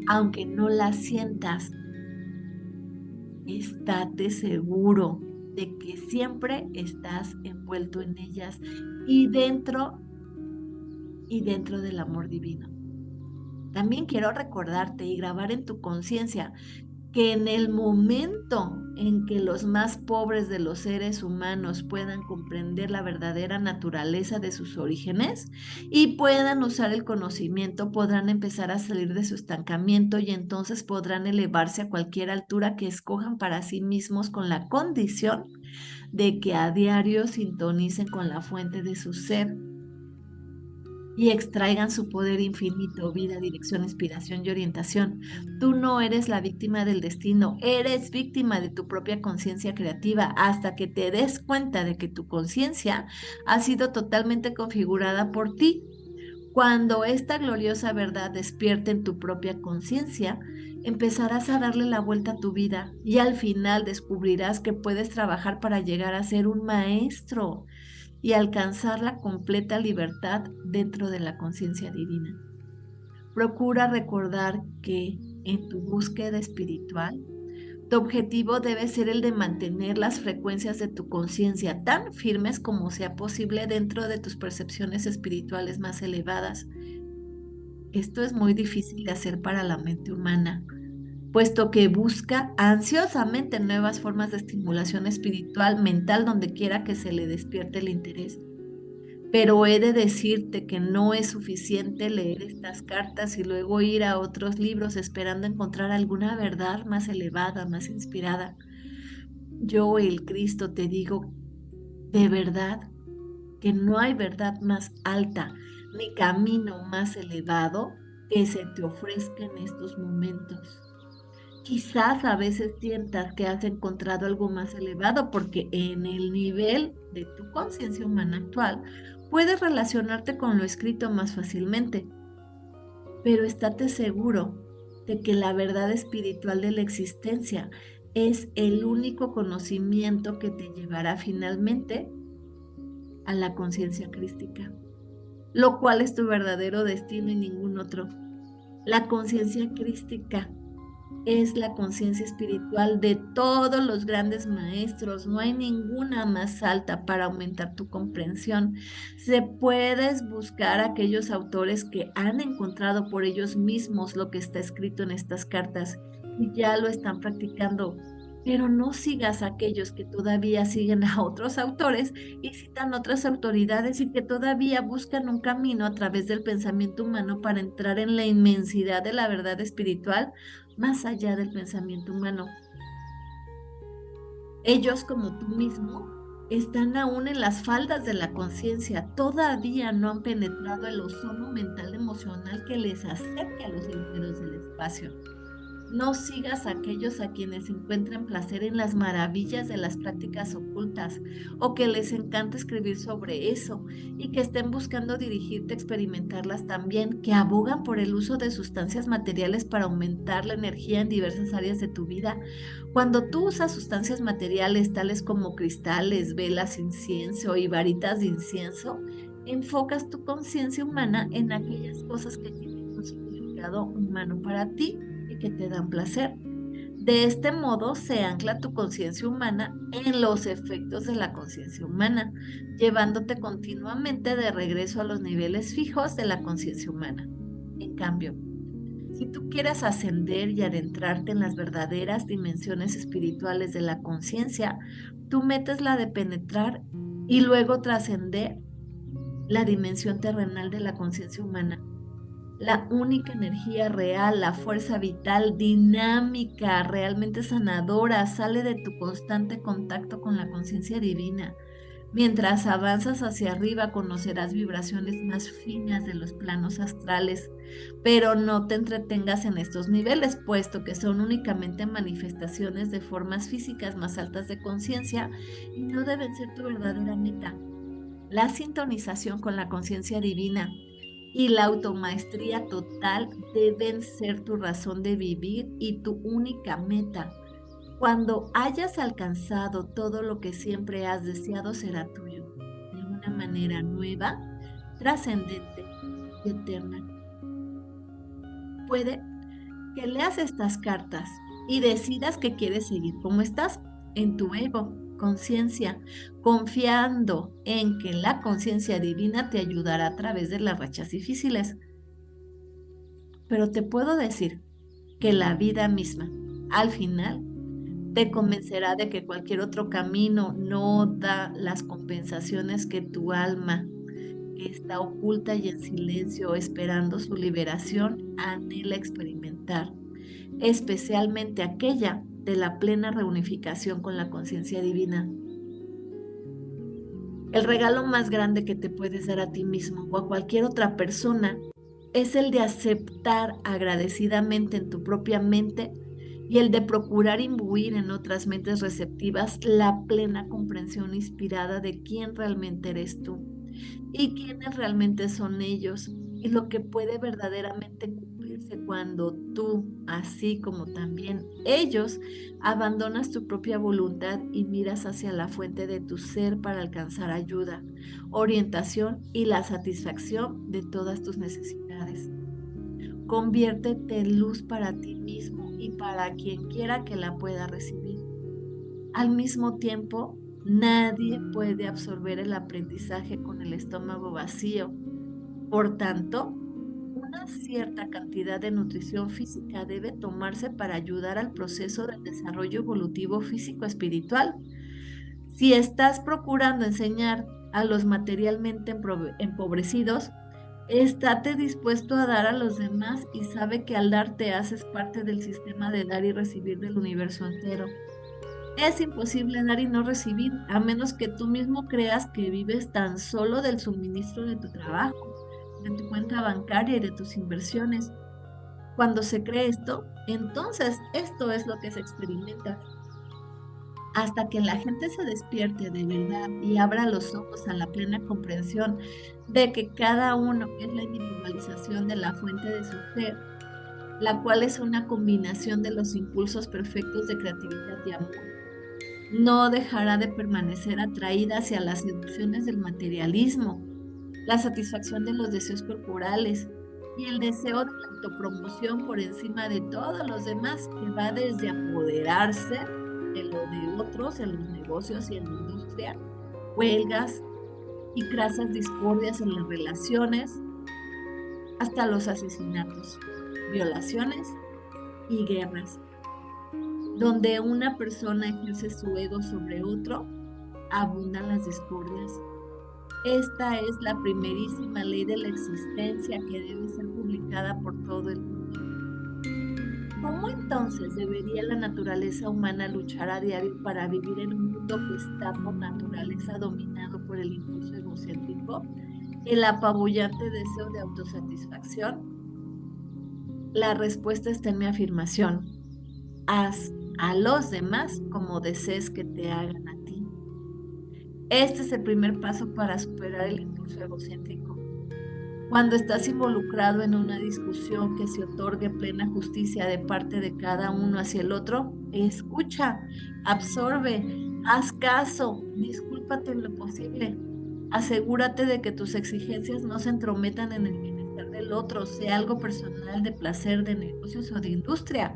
Aunque no las sientas, estate seguro de que siempre estás envuelto en ellas y dentro del amor divino. También quiero recordarte y grabar en tu conciencia que en el momento en que los más pobres de los seres humanos puedan comprender la verdadera naturaleza de sus orígenes y puedan usar el conocimiento, podrán empezar a salir de su estancamiento y entonces podrán elevarse a cualquier altura que escojan para sí mismos con la condición de que a diario sintonicen con la fuente de su ser y extraigan su poder infinito, vida, dirección, inspiración y orientación. Tú no eres la víctima del destino, eres víctima de tu propia conciencia creativa hasta que te des cuenta de que tu conciencia ha sido totalmente configurada por ti. Cuando esta gloriosa verdad despierte en tu propia conciencia, empezarás a darle la vuelta a tu vida y al final descubrirás que puedes trabajar para llegar a ser un maestro y alcanzar la completa libertad dentro de la conciencia divina. Procura recordar que en tu búsqueda espiritual, tu objetivo debe ser el de mantener las frecuencias de tu conciencia tan firmes como sea posible dentro de tus percepciones espirituales más elevadas. Esto es muy difícil de hacer para la mente humana, puesto que busca ansiosamente nuevas formas de estimulación espiritual mental donde quiera que se le despierte el interés. Pero he de decirte que no es suficiente leer estas cartas y luego ir a otros libros esperando encontrar alguna verdad más elevada, más inspirada. Yo, el Cristo, te digo de verdad que no hay verdad más alta ni camino más elevado que se te ofrezca en estos momentos. Quizás a veces sientas que has encontrado algo más elevado porque en el nivel de tu conciencia humana actual puedes relacionarte con lo escrito más fácilmente, pero estate seguro de que la verdad espiritual de la existencia es el único conocimiento que te llevará finalmente a la conciencia crística, lo cual es tu verdadero destino y ningún otro. La conciencia crística es la conciencia espiritual de todos los grandes maestros. No hay ninguna más alta para aumentar tu comprensión. Se puedes buscar a aquellos autores que han encontrado por ellos mismos lo que está escrito en estas cartas y ya lo están practicando. Pero no sigas a aquellos que todavía siguen a otros autores y citan otras autoridades y que todavía buscan un camino a través del pensamiento humano para entrar en la inmensidad de la verdad espiritual más allá del pensamiento humano. Ellos, como tú mismo, están aún en las faldas de la conciencia, todavía no han penetrado el ozono mental emocional que les acerque a los linderos del espacio. No sigas a aquellos a quienes encuentren placer en las maravillas de las prácticas ocultas o que les encanta escribir sobre eso y que estén buscando dirigirte a experimentarlas también, que abogan por el uso de sustancias materiales para aumentar la energía en diversas áreas de tu vida. Cuando tú usas sustancias materiales tales como cristales, velas, incienso y varitas de incienso, enfocas tu conciencia humana en aquellas cosas que tienen un significado humano para ti y que te dan placer. De este modo se ancla tu conciencia humana en los efectos de la conciencia humana, llevándote continuamente de regreso a los niveles fijos de la conciencia humana. En cambio, si tú quieres ascender y adentrarte en las verdaderas dimensiones espirituales de la conciencia, tu meta es la de penetrar y luego trascender la dimensión terrenal de la conciencia humana. La única energía real, la fuerza vital, dinámica, realmente sanadora, sale de tu constante contacto con la conciencia divina. Mientras avanzas hacia arriba, conocerás vibraciones más finas de los planos astrales, pero no te entretengas en estos niveles, puesto que son únicamente manifestaciones de formas físicas más altas de conciencia y no deben ser tu verdadera meta. La sintonización con la conciencia divina y la automaestría total deben ser tu razón de vivir y tu única meta. Cuando hayas alcanzado todo lo que siempre has deseado, será tuyo, de una manera nueva, trascendente y eterna. Puede que leas estas cartas y decidas que quieres seguir como estás, en tu ego, conciencia, confiando en que la conciencia divina te ayudará a través de las rachas difíciles. Pero te puedo decir que la vida misma, al final, te convencerá de que cualquier otro camino no da las compensaciones que tu alma, que está oculta y en silencio esperando su liberación, anhela experimentar, especialmente aquella de la plena reunificación con la conciencia divina. El regalo más grande que te puedes dar a ti mismo o a cualquier otra persona es el de aceptar agradecidamente en tu propia mente y el de procurar imbuir en otras mentes receptivas la plena comprensión inspirada de quién realmente eres tú y quiénes realmente son ellos y lo que puede verdaderamente cumplirse cuando tú, así como también ellos, abandonas tu propia voluntad y miras hacia la fuente de tu ser para alcanzar ayuda, orientación y la satisfacción de todas tus necesidades. Conviértete en luz para ti mismo y para quien quiera que la pueda recibir. Al mismo tiempo, nadie puede absorber el aprendizaje con el estómago vacío. Por tanto, una cierta cantidad de nutrición física debe tomarse para ayudar al proceso del desarrollo evolutivo físico-espiritual. Si estás procurando enseñar a los materialmente empobrecidos, estate dispuesto a dar a los demás y sabe que al dar te haces parte del sistema de dar y recibir del universo entero. Es imposible dar y no recibir, a menos que tú mismo creas que vives tan solo del suministro de tu trabajo, de tu cuenta bancaria y de tus inversiones. Cuando se cree esto, entonces esto es lo que se experimenta. Hasta que la gente se despierte de verdad y abra los ojos a la plena comprensión de que cada uno es la individualización de la fuente de su ser, la cual es una combinación de los impulsos perfectos de creatividad y amor, no dejará de permanecer atraída hacia las seducciones del materialismo, la satisfacción de los deseos corporales y el deseo de la autopromoción por encima de todos los demás, que va desde apoderarse de lo de otros en los negocios y en la industria, huelgas y crasas discordias en las relaciones, hasta los asesinatos, violaciones y guerras. Donde una persona ejerce su ego sobre otro, abundan las discordias. Esta es la primerísima ley de la existencia que debe ser publicada por todo el mundo. ¿Cómo entonces debería la naturaleza humana luchar a diario para vivir en un mundo que está por naturaleza dominado por el impulso egocéntrico, el apabullante deseo de autosatisfacción? La respuesta está en mi afirmación: haz a los demás como desees que te hagan a ti. Este es el primer paso para superar el impulso egocéntrico. Cuando estás involucrado en una discusión que se otorgue plena justicia de parte de cada uno hacia el otro, escucha, absorbe, haz caso, discúlpate en lo posible. Asegúrate de que tus exigencias no se entrometan en el bienestar del otro, sea algo personal, de placer, de negocios o de industria.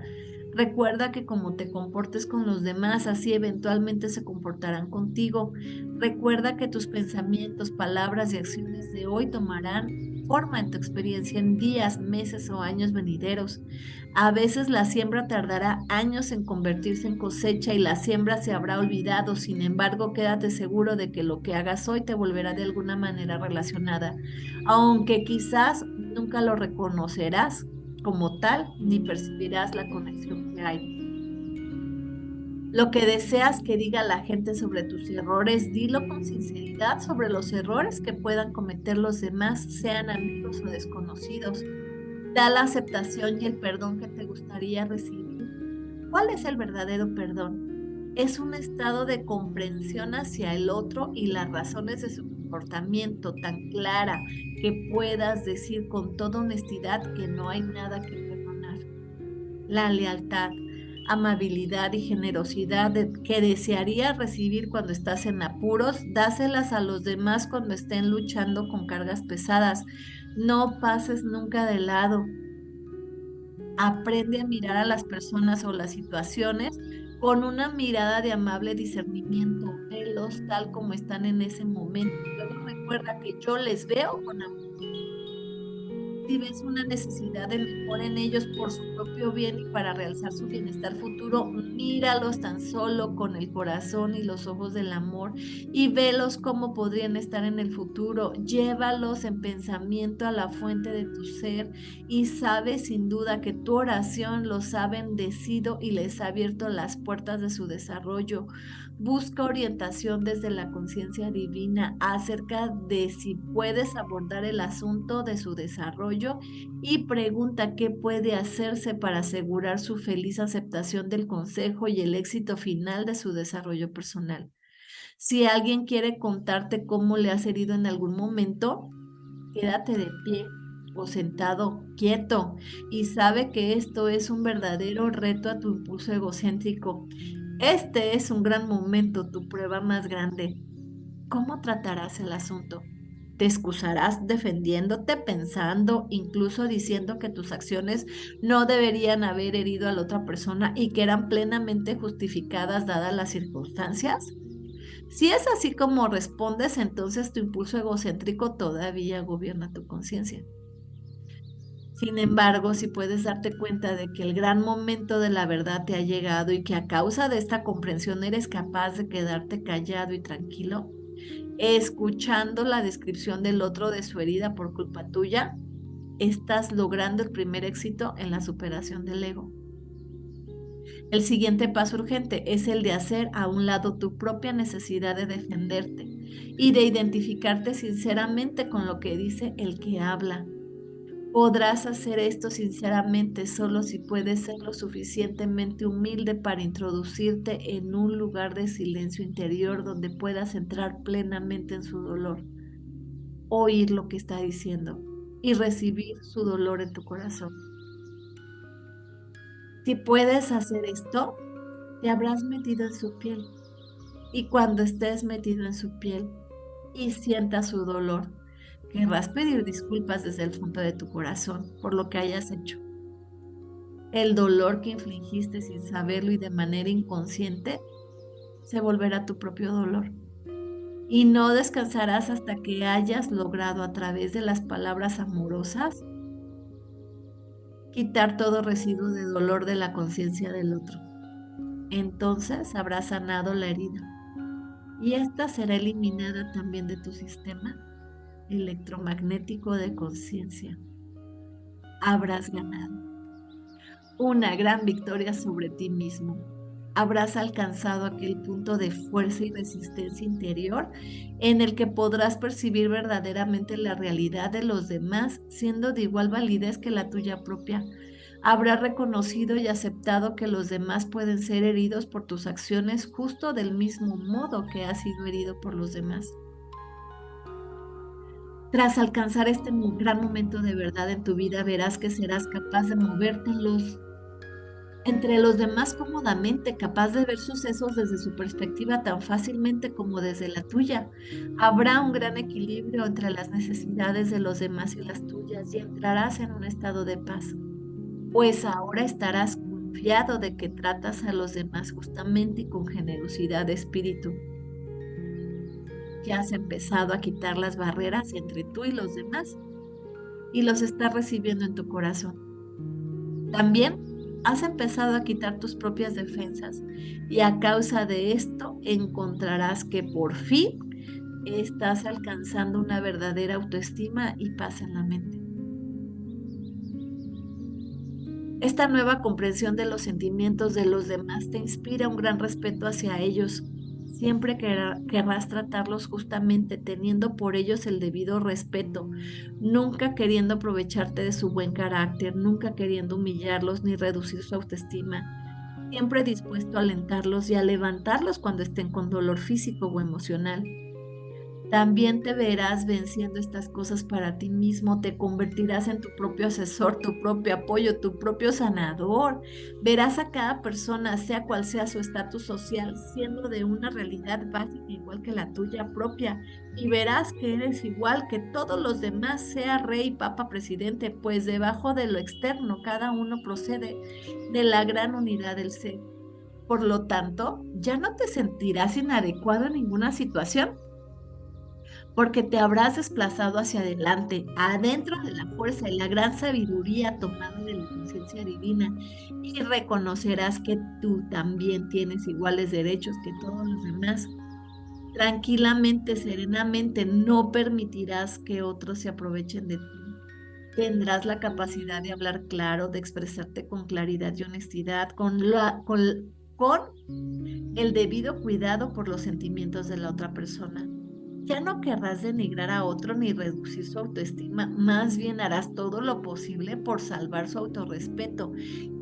Recuerda que como te comportes con los demás, así eventualmente se comportarán contigo. Recuerda que tus pensamientos, palabras y acciones de hoy tomarán forma en tu experiencia en días, meses o años venideros. A veces la siembra tardará años en convertirse en cosecha y la siembra se habrá olvidado. Sin embargo, quédate seguro de que lo que hagas hoy te volverá de alguna manera relacionada, aunque quizás nunca lo reconocerás como tal ni percibirás la conexión que hay. Lo que deseas que diga la gente sobre tus errores, dilo con sinceridad sobre los errores que puedan cometer los demás, sean amigos o desconocidos. Da la aceptación y el perdón que te gustaría recibir. ¿Cuál es el verdadero perdón? Es un estado de comprensión hacia el otro y las razones de su comportamiento tan clara que puedas decir con toda honestidad que no hay nada que perdonar. La lealtad, amabilidad y generosidad que desearías recibir cuando estás en apuros, dáselas a los demás cuando estén luchando con cargas pesadas. No pases nunca de lado. Aprende a mirar a las personas o las situaciones con una mirada de amable discernimiento. Velos tal como están en ese momento. Luego recuerda que yo les veo con amor. Si ves una necesidad de mejora en ellos por su propio bien y para realzar su bienestar futuro, míralos tan solo con el corazón y los ojos del amor y velos cómo podrían estar en el futuro. Llévalos en pensamiento a la fuente de tu ser y sabes sin duda que tu oración los ha bendecido y les ha abierto las puertas de su desarrollo. Busca orientación desde la conciencia divina acerca de si puedes abordar el asunto de su desarrollo y pregunta qué puede hacerse para asegurar su feliz aceptación del consejo y el éxito final de su desarrollo personal. Si alguien quiere contarte cómo le has herido en algún momento, quédate de pie o sentado, quieto, y sabe que esto es un verdadero reto a tu impulso egocéntrico. Este es un gran momento, tu prueba más grande. ¿Cómo tratarás el asunto? ¿Te excusarás defendiéndote, pensando, incluso diciendo que tus acciones no deberían haber herido a la otra persona y que eran plenamente justificadas dadas las circunstancias? Si es así como respondes, entonces tu impulso egocéntrico todavía gobierna tu conciencia. Sin embargo, si puedes darte cuenta de que el gran momento de la verdad te ha llegado y que a causa de esta comprensión eres capaz de quedarte callado y tranquilo, escuchando la descripción del otro de su herida por culpa tuya, estás logrando el primer éxito en la superación del ego. El siguiente paso urgente es el de hacer a un lado tu propia necesidad de defenderte y de identificarte sinceramente con lo que dice el que habla. Podrás hacer esto sinceramente solo si puedes ser lo suficientemente humilde para introducirte en un lugar de silencio interior donde puedas entrar plenamente en su dolor, oír lo que está diciendo y recibir su dolor en tu corazón. Si puedes hacer esto, te habrás metido en su piel. Y cuando estés metido en su piel y sientas su dolor, querrás pedir disculpas desde el fondo de tu corazón por lo que hayas hecho. El dolor que infligiste sin saberlo y de manera inconsciente se volverá tu propio dolor. Y no descansarás hasta que hayas logrado a través de las palabras amorosas quitar todo residuo de dolor de la conciencia del otro. Entonces habrás sanado la herida y esta será eliminada también de tu sistema electromagnético de conciencia. Habrás ganado una gran victoria sobre ti mismo. Habrás alcanzado aquel punto de fuerza y resistencia interior en el que podrás percibir verdaderamente la realidad de los demás, siendo de igual validez que la tuya propia. Habrás reconocido y aceptado que los demás pueden ser heridos por tus acciones justo del mismo modo que has sido herido por los demás. Tras alcanzar este gran momento de verdad en tu vida, verás que serás capaz de moverte entre los demás cómodamente, capaz de ver sucesos desde su perspectiva tan fácilmente como desde la tuya. Habrá un gran equilibrio entre las necesidades de los demás y las tuyas y entrarás en un estado de paz, pues ahora estarás confiado de que tratas a los demás justamente y con generosidad de espíritu. Ya has empezado a quitar las barreras entre tú y los demás y los estás recibiendo en tu corazón. También has empezado a quitar tus propias defensas y a causa de esto encontrarás que por fin estás alcanzando una verdadera autoestima y paz en la mente. Esta nueva comprensión de los sentimientos de los demás te inspira un gran respeto hacia ellos. Siempre querrás tratarlos justamente, teniendo por ellos el debido respeto, nunca queriendo aprovecharte de su buen carácter, nunca queriendo humillarlos ni reducir su autoestima, siempre dispuesto a alentarlos y a levantarlos cuando estén con dolor físico o emocional. También te verás venciendo estas cosas para ti mismo, te convertirás en tu propio asesor, tu propio apoyo, tu propio sanador. Verás a cada persona, sea cual sea su estatus social, siendo de una realidad básica igual que la tuya propia. Y verás que eres igual que todos los demás, sea rey, papa, presidente, pues debajo de lo externo cada uno procede de la gran unidad del ser. Por lo tanto, ya no te sentirás inadecuado en ninguna situación porque te habrás desplazado hacia adelante, adentro de la fuerza y la gran sabiduría tomada de la conciencia divina, y reconocerás que tú también tienes iguales derechos que todos los demás. Tranquilamente, serenamente, no permitirás que otros se aprovechen de ti. Tendrás la capacidad de hablar claro, de expresarte con claridad y honestidad, con el debido cuidado por los sentimientos de la otra persona. Ya no querrás denigrar a otro ni reducir su autoestima, más bien harás todo lo posible por salvar su autorrespeto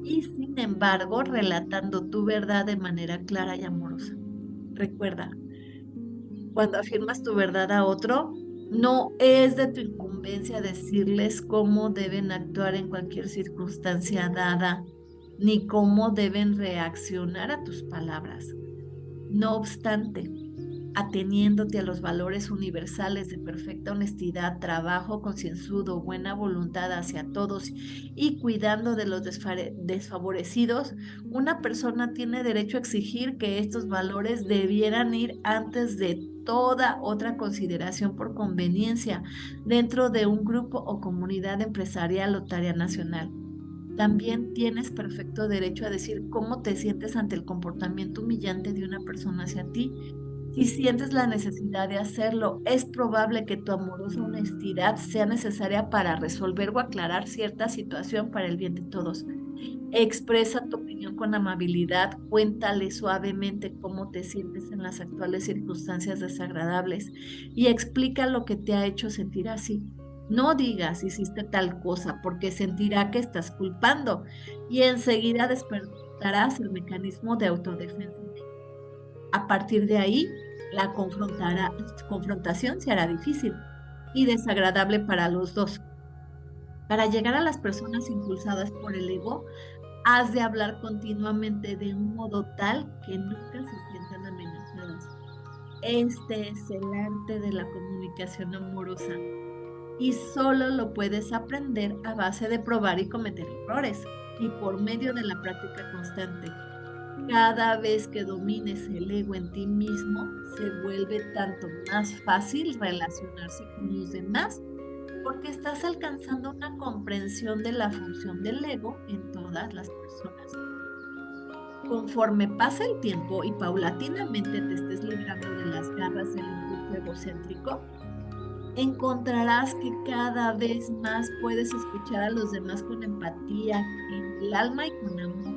y, sin embargo, relatando tu verdad de manera clara y amorosa. Recuerda, cuando afirmas tu verdad a otro, no es de tu incumbencia decirles cómo deben actuar en cualquier circunstancia dada, ni cómo deben reaccionar a tus palabras. No obstante, ateniéndote a los valores universales de perfecta honestidad, trabajo concienzudo, buena voluntad hacia todos y cuidando de los desfavorecidos, una persona tiene derecho a exigir que estos valores debieran ir antes de toda otra consideración por conveniencia dentro de un grupo o comunidad empresarial o tarea nacional. También tienes perfecto derecho a decir cómo te sientes ante el comportamiento humillante de una persona hacia ti. Si sientes la necesidad de hacerlo, es probable que tu amorosa honestidad sea necesaria para resolver o aclarar cierta situación para el bien de todos. Expresa tu opinión con amabilidad, cuéntale suavemente cómo te sientes en las actuales circunstancias desagradables y explica lo que te ha hecho sentir así. No digas hiciste tal cosa porque sentirá que estás culpando y enseguida despertarás el mecanismo de autodefensa. A partir de ahí, la confrontación se hará difícil y desagradable para los dos. Para llegar a las personas impulsadas por el ego, has de hablar continuamente de un modo tal que nunca se sientan amenazadas. Este es el arte de la comunicación amorosa y solo lo puedes aprender a base de probar y cometer errores y por medio de la práctica constante. Cada vez que domines el ego en ti mismo, se vuelve tanto más fácil relacionarse con los demás porque estás alcanzando una comprensión de la función del ego en todas las personas. Conforme pasa el tiempo y paulatinamente te estés librando de las garras del impulso egocéntrico, encontrarás que cada vez más puedes escuchar a los demás con empatía, en el alma y con amor.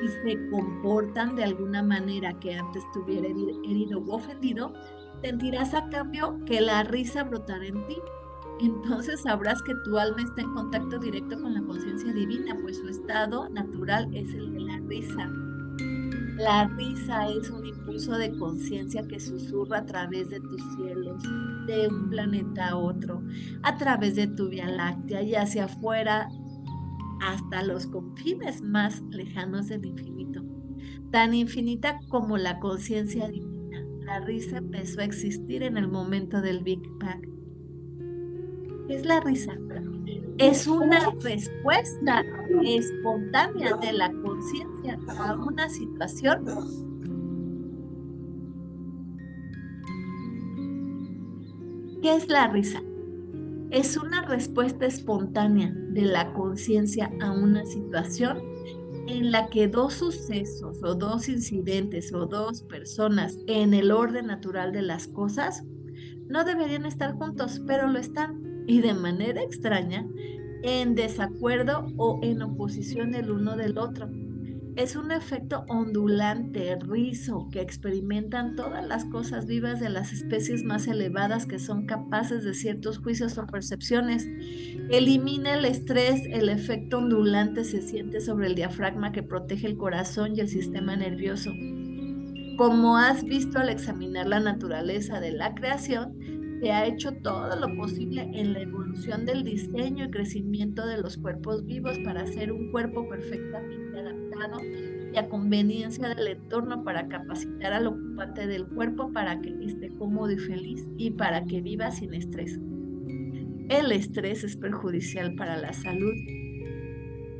Y se comportan de alguna manera que antes te hubiera herido u ofendido, sentirás a cambio que la risa brotará en ti. Entonces sabrás que tu alma está en contacto directo con la conciencia divina, pues su estado natural es el de la risa. La risa es un impulso de conciencia que susurra a través de tus cielos, de un planeta a otro, a través de tu Vía Láctea y hacia afuera hasta los confines más lejanos del infinito. Tan infinita como la conciencia divina, la risa empezó a existir en el momento del Big Bang. ¿Qué es la risa? Es una respuesta espontánea de la conciencia a una situación ¿Qué es la risa? Es una respuesta espontánea de la conciencia a una situación en la que dos sucesos o dos incidentes o dos personas en el orden natural de las cosas no deberían estar juntos, pero lo están y de manera extraña en desacuerdo o en oposición el uno del otro. Es un efecto ondulante, rizo, que experimentan todas las cosas vivas de las especies más elevadas que son capaces de ciertos juicios o percepciones. Elimina el estrés, el efecto ondulante se siente sobre el diafragma que protege el corazón y el sistema nervioso. Como has visto al examinar la naturaleza de la creación, se ha hecho todo lo posible en la evolución del diseño y crecimiento de los cuerpos vivos para hacer un cuerpo perfectamente adaptado y a conveniencia del entorno para capacitar al ocupante del cuerpo para que esté cómodo y feliz y para que viva sin estrés. El estrés es perjudicial para la salud.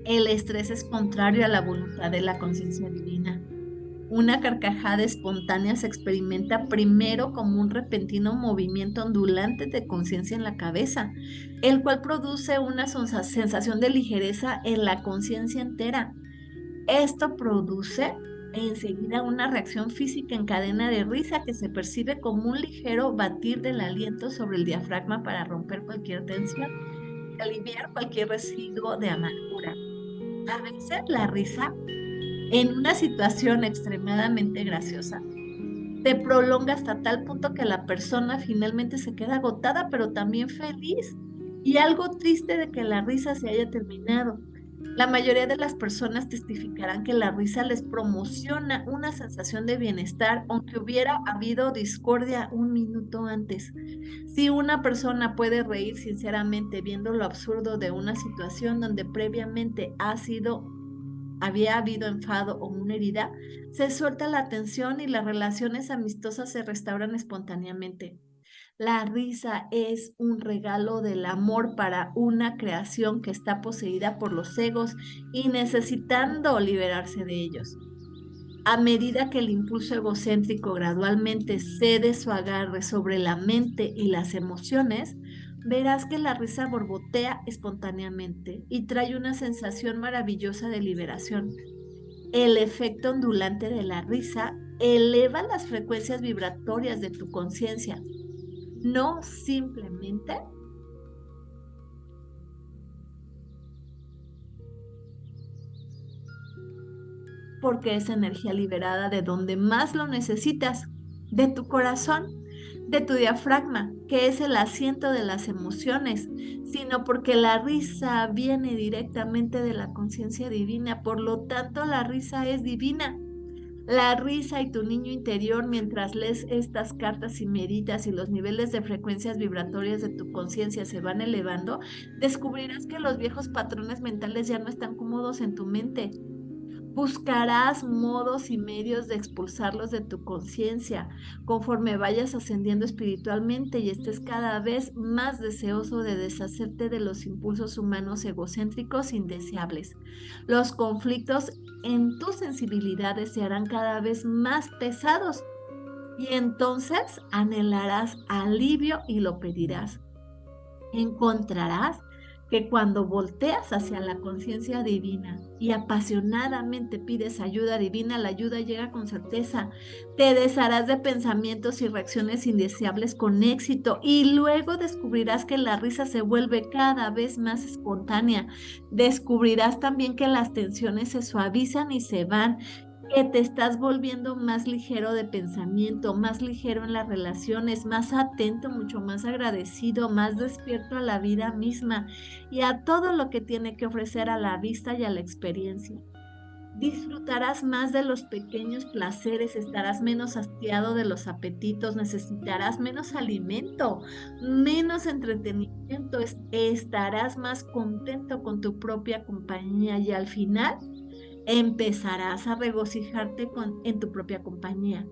El estrés es contrario a la voluntad de la conciencia divina. Una carcajada espontánea se experimenta primero como un repentino movimiento ondulante de conciencia en la cabeza, el cual produce una sensación de ligereza en la conciencia entera. Esto produce enseguida una reacción física en cadena de risa que se percibe como un ligero batir del aliento sobre el diafragma para romper cualquier tensión y aliviar cualquier residuo de amargura. A veces la risa en una situación extremadamente graciosa, se prolonga hasta tal punto que la persona finalmente se queda agotada, pero también feliz y algo triste de que la risa se haya terminado. La mayoría de las personas testificarán que la risa les promociona una sensación de bienestar, aunque hubiera habido discordia un minuto antes. Si una persona puede reír sinceramente viendo lo absurdo de una situación donde previamente había habido enfado o una herida, se suelta la tensión y las relaciones amistosas se restauran espontáneamente. La risa es un regalo del amor para una creación que está poseída por los egos y necesitando liberarse de ellos. A medida que el impulso egocéntrico gradualmente cede su agarre sobre la mente y las emociones, verás que la risa borbotea espontáneamente y trae una sensación maravillosa de liberación. El efecto ondulante de la risa eleva las frecuencias vibratorias de tu conciencia, no simplemente porque es energía liberada de donde más lo necesitas, de tu corazón, de tu diafragma, que es el asiento de las emociones, sino porque la risa viene directamente de la conciencia divina, por lo tanto la risa es divina. La risa y tu niño interior, mientras lees estas cartas y meditas y los niveles de frecuencias vibratorias de tu conciencia se van elevando, descubrirás que los viejos patrones mentales ya no están cómodos en tu mente. Buscarás modos y medios de expulsarlos de tu conciencia conforme vayas ascendiendo espiritualmente y estés cada vez más deseoso de deshacerte de los impulsos humanos egocéntricos indeseables. Los conflictos en tus sensibilidades se harán cada vez más pesados y entonces anhelarás alivio y lo pedirás. Encontrarás que cuando volteas hacia la conciencia divina y apasionadamente pides ayuda divina, la ayuda llega con certeza. Te desharás de pensamientos y reacciones indeseables con éxito y luego descubrirás que la risa se vuelve cada vez más espontánea. Descubrirás también que las tensiones se suavizan y se van, que te estás volviendo más ligero de pensamiento, más ligero en las relaciones, más atento, mucho más agradecido, más despierto a la vida misma y a todo lo que tiene que ofrecer a la vista y a la experiencia. Disfrutarás más de los pequeños placeres, estarás menos hastiado de los apetitos, necesitarás menos alimento, menos entretenimiento, estarás más contento con tu propia compañía y al final empezarás a regocijarte en tu propia compañía,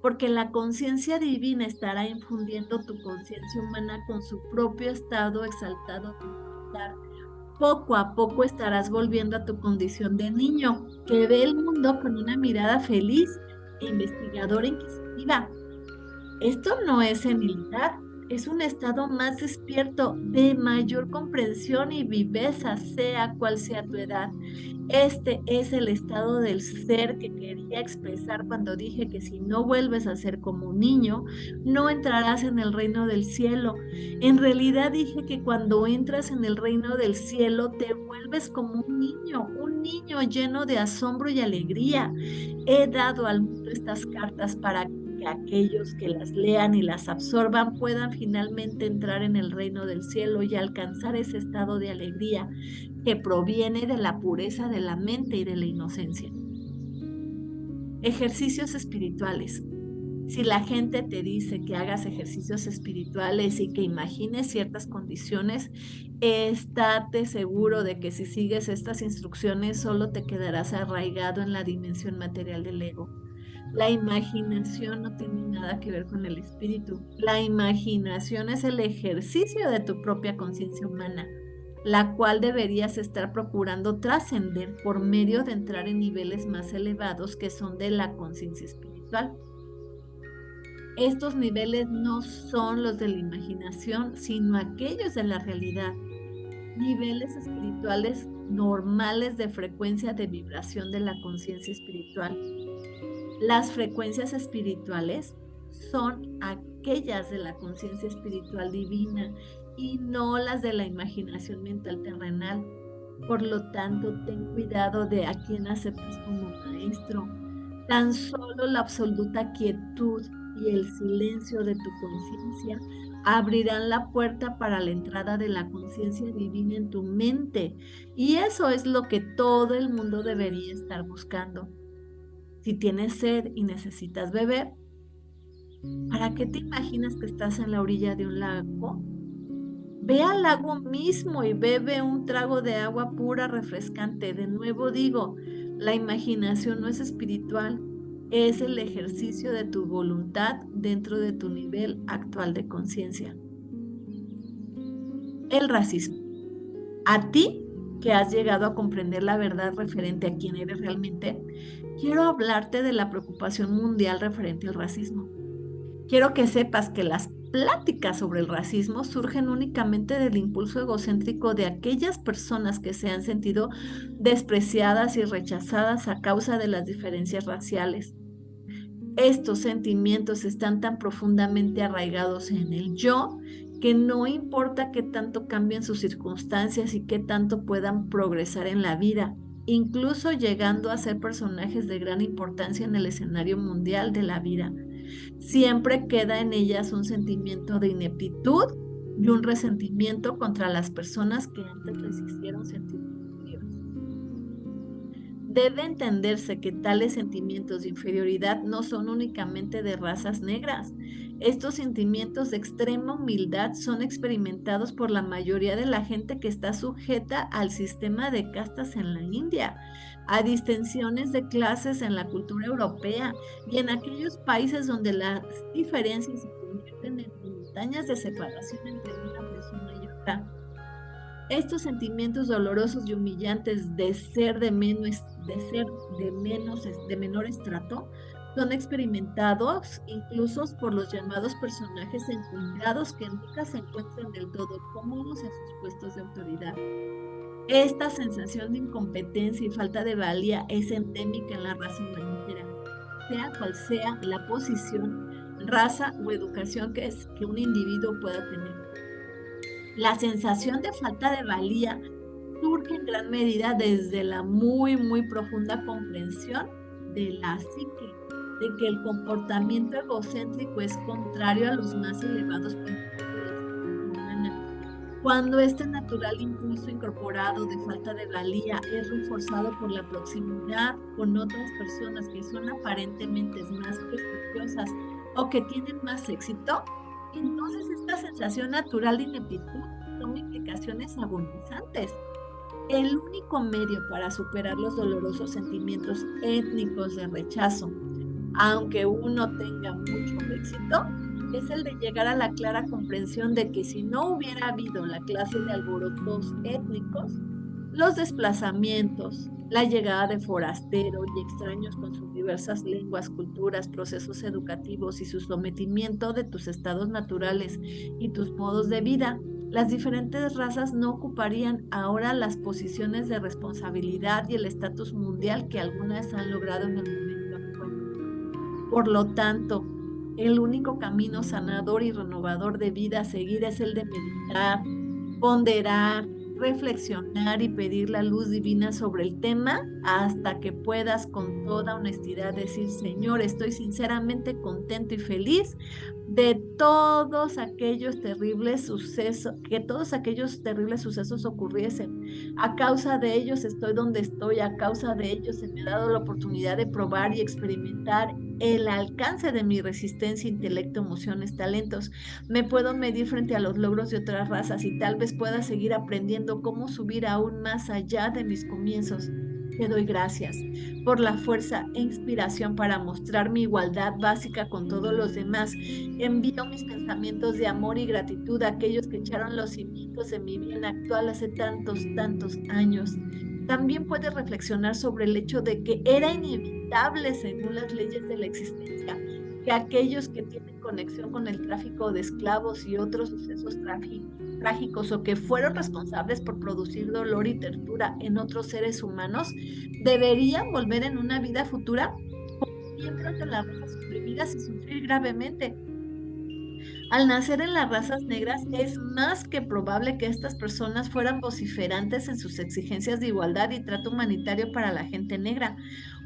porque la conciencia divina estará infundiendo tu conciencia humana con su propio estado exaltado de bienestar. Poco a poco estarás volviendo a tu condición de niño, que ve el mundo con una mirada feliz e investigadora inquisitiva. Esto no es senilidad, es un estado más despierto, de mayor comprensión y viveza, sea cual sea tu edad. Este es el estado del ser que quería expresar cuando dije que si no vuelves a ser como un niño, no entrarás en el reino del cielo. En realidad dije que cuando entras en el reino del cielo te vuelves como un niño lleno de asombro y alegría. He dado al mundo estas cartas para que aquellos que las lean y las absorban puedan finalmente entrar en el reino del cielo y alcanzar ese estado de alegría que proviene de la pureza de la mente y de la inocencia. Ejercicios espirituales. Si la gente te dice que hagas ejercicios espirituales y que imagines ciertas condiciones, estate seguro de que si sigues estas instrucciones solo te quedarás arraigado en la dimensión material del ego. La imaginación no tiene nada que ver con el espíritu. La imaginación es el ejercicio de tu propia conciencia humana, la cual deberías estar procurando trascender por medio de entrar en niveles más elevados que son de la conciencia espiritual. Estos niveles no son los de la imaginación, sino aquellos de la realidad. Niveles espirituales normales de frecuencia de vibración de la conciencia espiritual. Las frecuencias espirituales son aquellas de la conciencia espiritual divina y no las de la imaginación mental terrenal. Por lo tanto, ten cuidado de a quién aceptas como maestro. Tan solo la absoluta quietud y el silencio de tu conciencia abrirán la puerta para la entrada de la conciencia divina en tu mente. Y eso es lo que todo el mundo debería estar buscando. Si tienes sed y necesitas beber, ¿para qué te imaginas que estás en la orilla de un lago? Ve al lago mismo y bebe un trago de agua pura, refrescante. De nuevo digo, la imaginación no es espiritual, es el ejercicio de tu voluntad dentro de tu nivel actual de conciencia. El racismo. A ti, que has llegado a comprender la verdad referente a quién eres realmente, quiero hablarte de la preocupación mundial referente al racismo. Quiero que sepas que las pláticas sobre el racismo surgen únicamente del impulso egocéntrico de aquellas personas que se han sentido despreciadas y rechazadas a causa de las diferencias raciales. Estos sentimientos están tan profundamente arraigados en el yo que no importa qué tanto cambien sus circunstancias y qué tanto puedan progresar en la vida, incluso llegando a ser personajes de gran importancia en el escenario mundial de la vida. Siempre queda en ellas un sentimiento de ineptitud y un resentimiento contra las personas que antes les hicieron sentir inferiores. Debe entenderse que tales sentimientos de inferioridad no son únicamente de razas negras. Estos sentimientos de extrema humildad son experimentados por la mayoría de la gente que está sujeta al sistema de castas en la India, a distinciones de clases en la cultura europea y en aquellos países donde las diferencias se convierten en montañas de separación entre una persona y otra. Estos sentimientos dolorosos y humillantes de ser de menor estrato son experimentados incluso por los llamados personajes encontrados que nunca se encuentran del todo cómodos en sus puestos de autoridad. Esta sensación de incompetencia y falta de valía es endémica en la raza humanitaria, sea cual sea la posición, raza o educación que un individuo pueda tener. La sensación de falta de valía surge en gran medida desde la muy profunda comprensión de la psique, de que el comportamiento egocéntrico es contrario a los más elevados principios de la psique humana. Cuando este natural impulso incorporado de falta de valía es reforzado por la proximidad con otras personas que son aparentemente más prestigiosas o que tienen más éxito, entonces esta sensación natural de ineptitud toma implicaciones agonizantes. El único medio para superar los dolorosos sentimientos étnicos de rechazo, aunque uno tenga mucho éxito, es el de llegar a la clara comprensión de que si no hubiera habido la clase de alborotos étnicos, los desplazamientos, la llegada de forasteros y extraños con sus diversas lenguas, culturas, procesos educativos y su sometimiento de tus estados naturales y tus modos de vida, las diferentes razas no ocuparían ahora las posiciones de responsabilidad y el estatus mundial que algunas han logrado en el momento actual. Por lo tanto, el único camino sanador y renovador de vida a seguir es el de meditar, ponderar, reflexionar y pedir la luz divina sobre el tema hasta que puedas con toda honestidad decir: Señor, estoy sinceramente contento y feliz de todos aquellos terribles sucesos, que todos aquellos terribles sucesos ocurriesen. A causa de ellos estoy donde estoy, a causa de ellos se me ha dado la oportunidad de probar y experimentar el alcance de mi resistencia, intelecto, emociones, talentos. Me puedo medir frente a los logros de otras razas y tal vez pueda seguir aprendiendo cómo subir aún más allá de mis comienzos. Te doy gracias por la fuerza e inspiración para mostrar mi igualdad básica con todos los demás. Envío mis pensamientos de amor y gratitud a aquellos que echaron los cimientos de mi bien actual hace tantos años. También puedes reflexionar sobre el hecho de que era inevitable, según las leyes de la existencia, que aquellos que tienen conexión con el tráfico de esclavos y otros sucesos trágicos o que fueron responsables por producir dolor y tortura en otros seres humanos, deberían volver en una vida futura como miembros de las razas oprimidas y sufrir gravemente. Al nacer en las razas negras, es más que probable que estas personas fueran vociferantes en sus exigencias de igualdad y trato humanitario para la gente negra.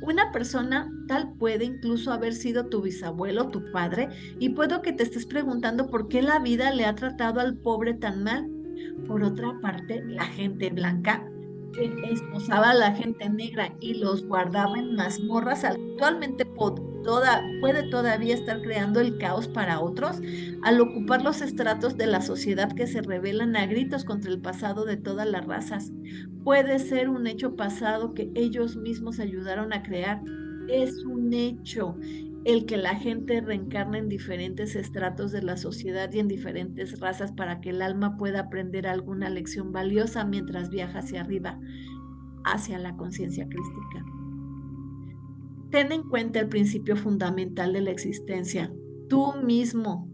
Una persona tal puede incluso haber sido tu bisabuelo, tu padre, y puedo que te estés preguntando por qué la vida le ha tratado al pobre tan mal. Por otra parte, la gente blanca que esposaba a la gente negra y los guardaba en mazmorras, actualmente puede todavía estar creando el caos para otros al ocupar los estratos de la sociedad que se rebelan a gritos contra el pasado de todas las razas. Puede ser un hecho pasado que ellos mismos ayudaron a crear. Es un hecho el que la gente reencarna en diferentes estratos de la sociedad y en diferentes razas para que el alma pueda aprender alguna lección valiosa mientras viaja hacia arriba, hacia la conciencia crística. Ten en cuenta el principio fundamental de la existencia. Tú mismo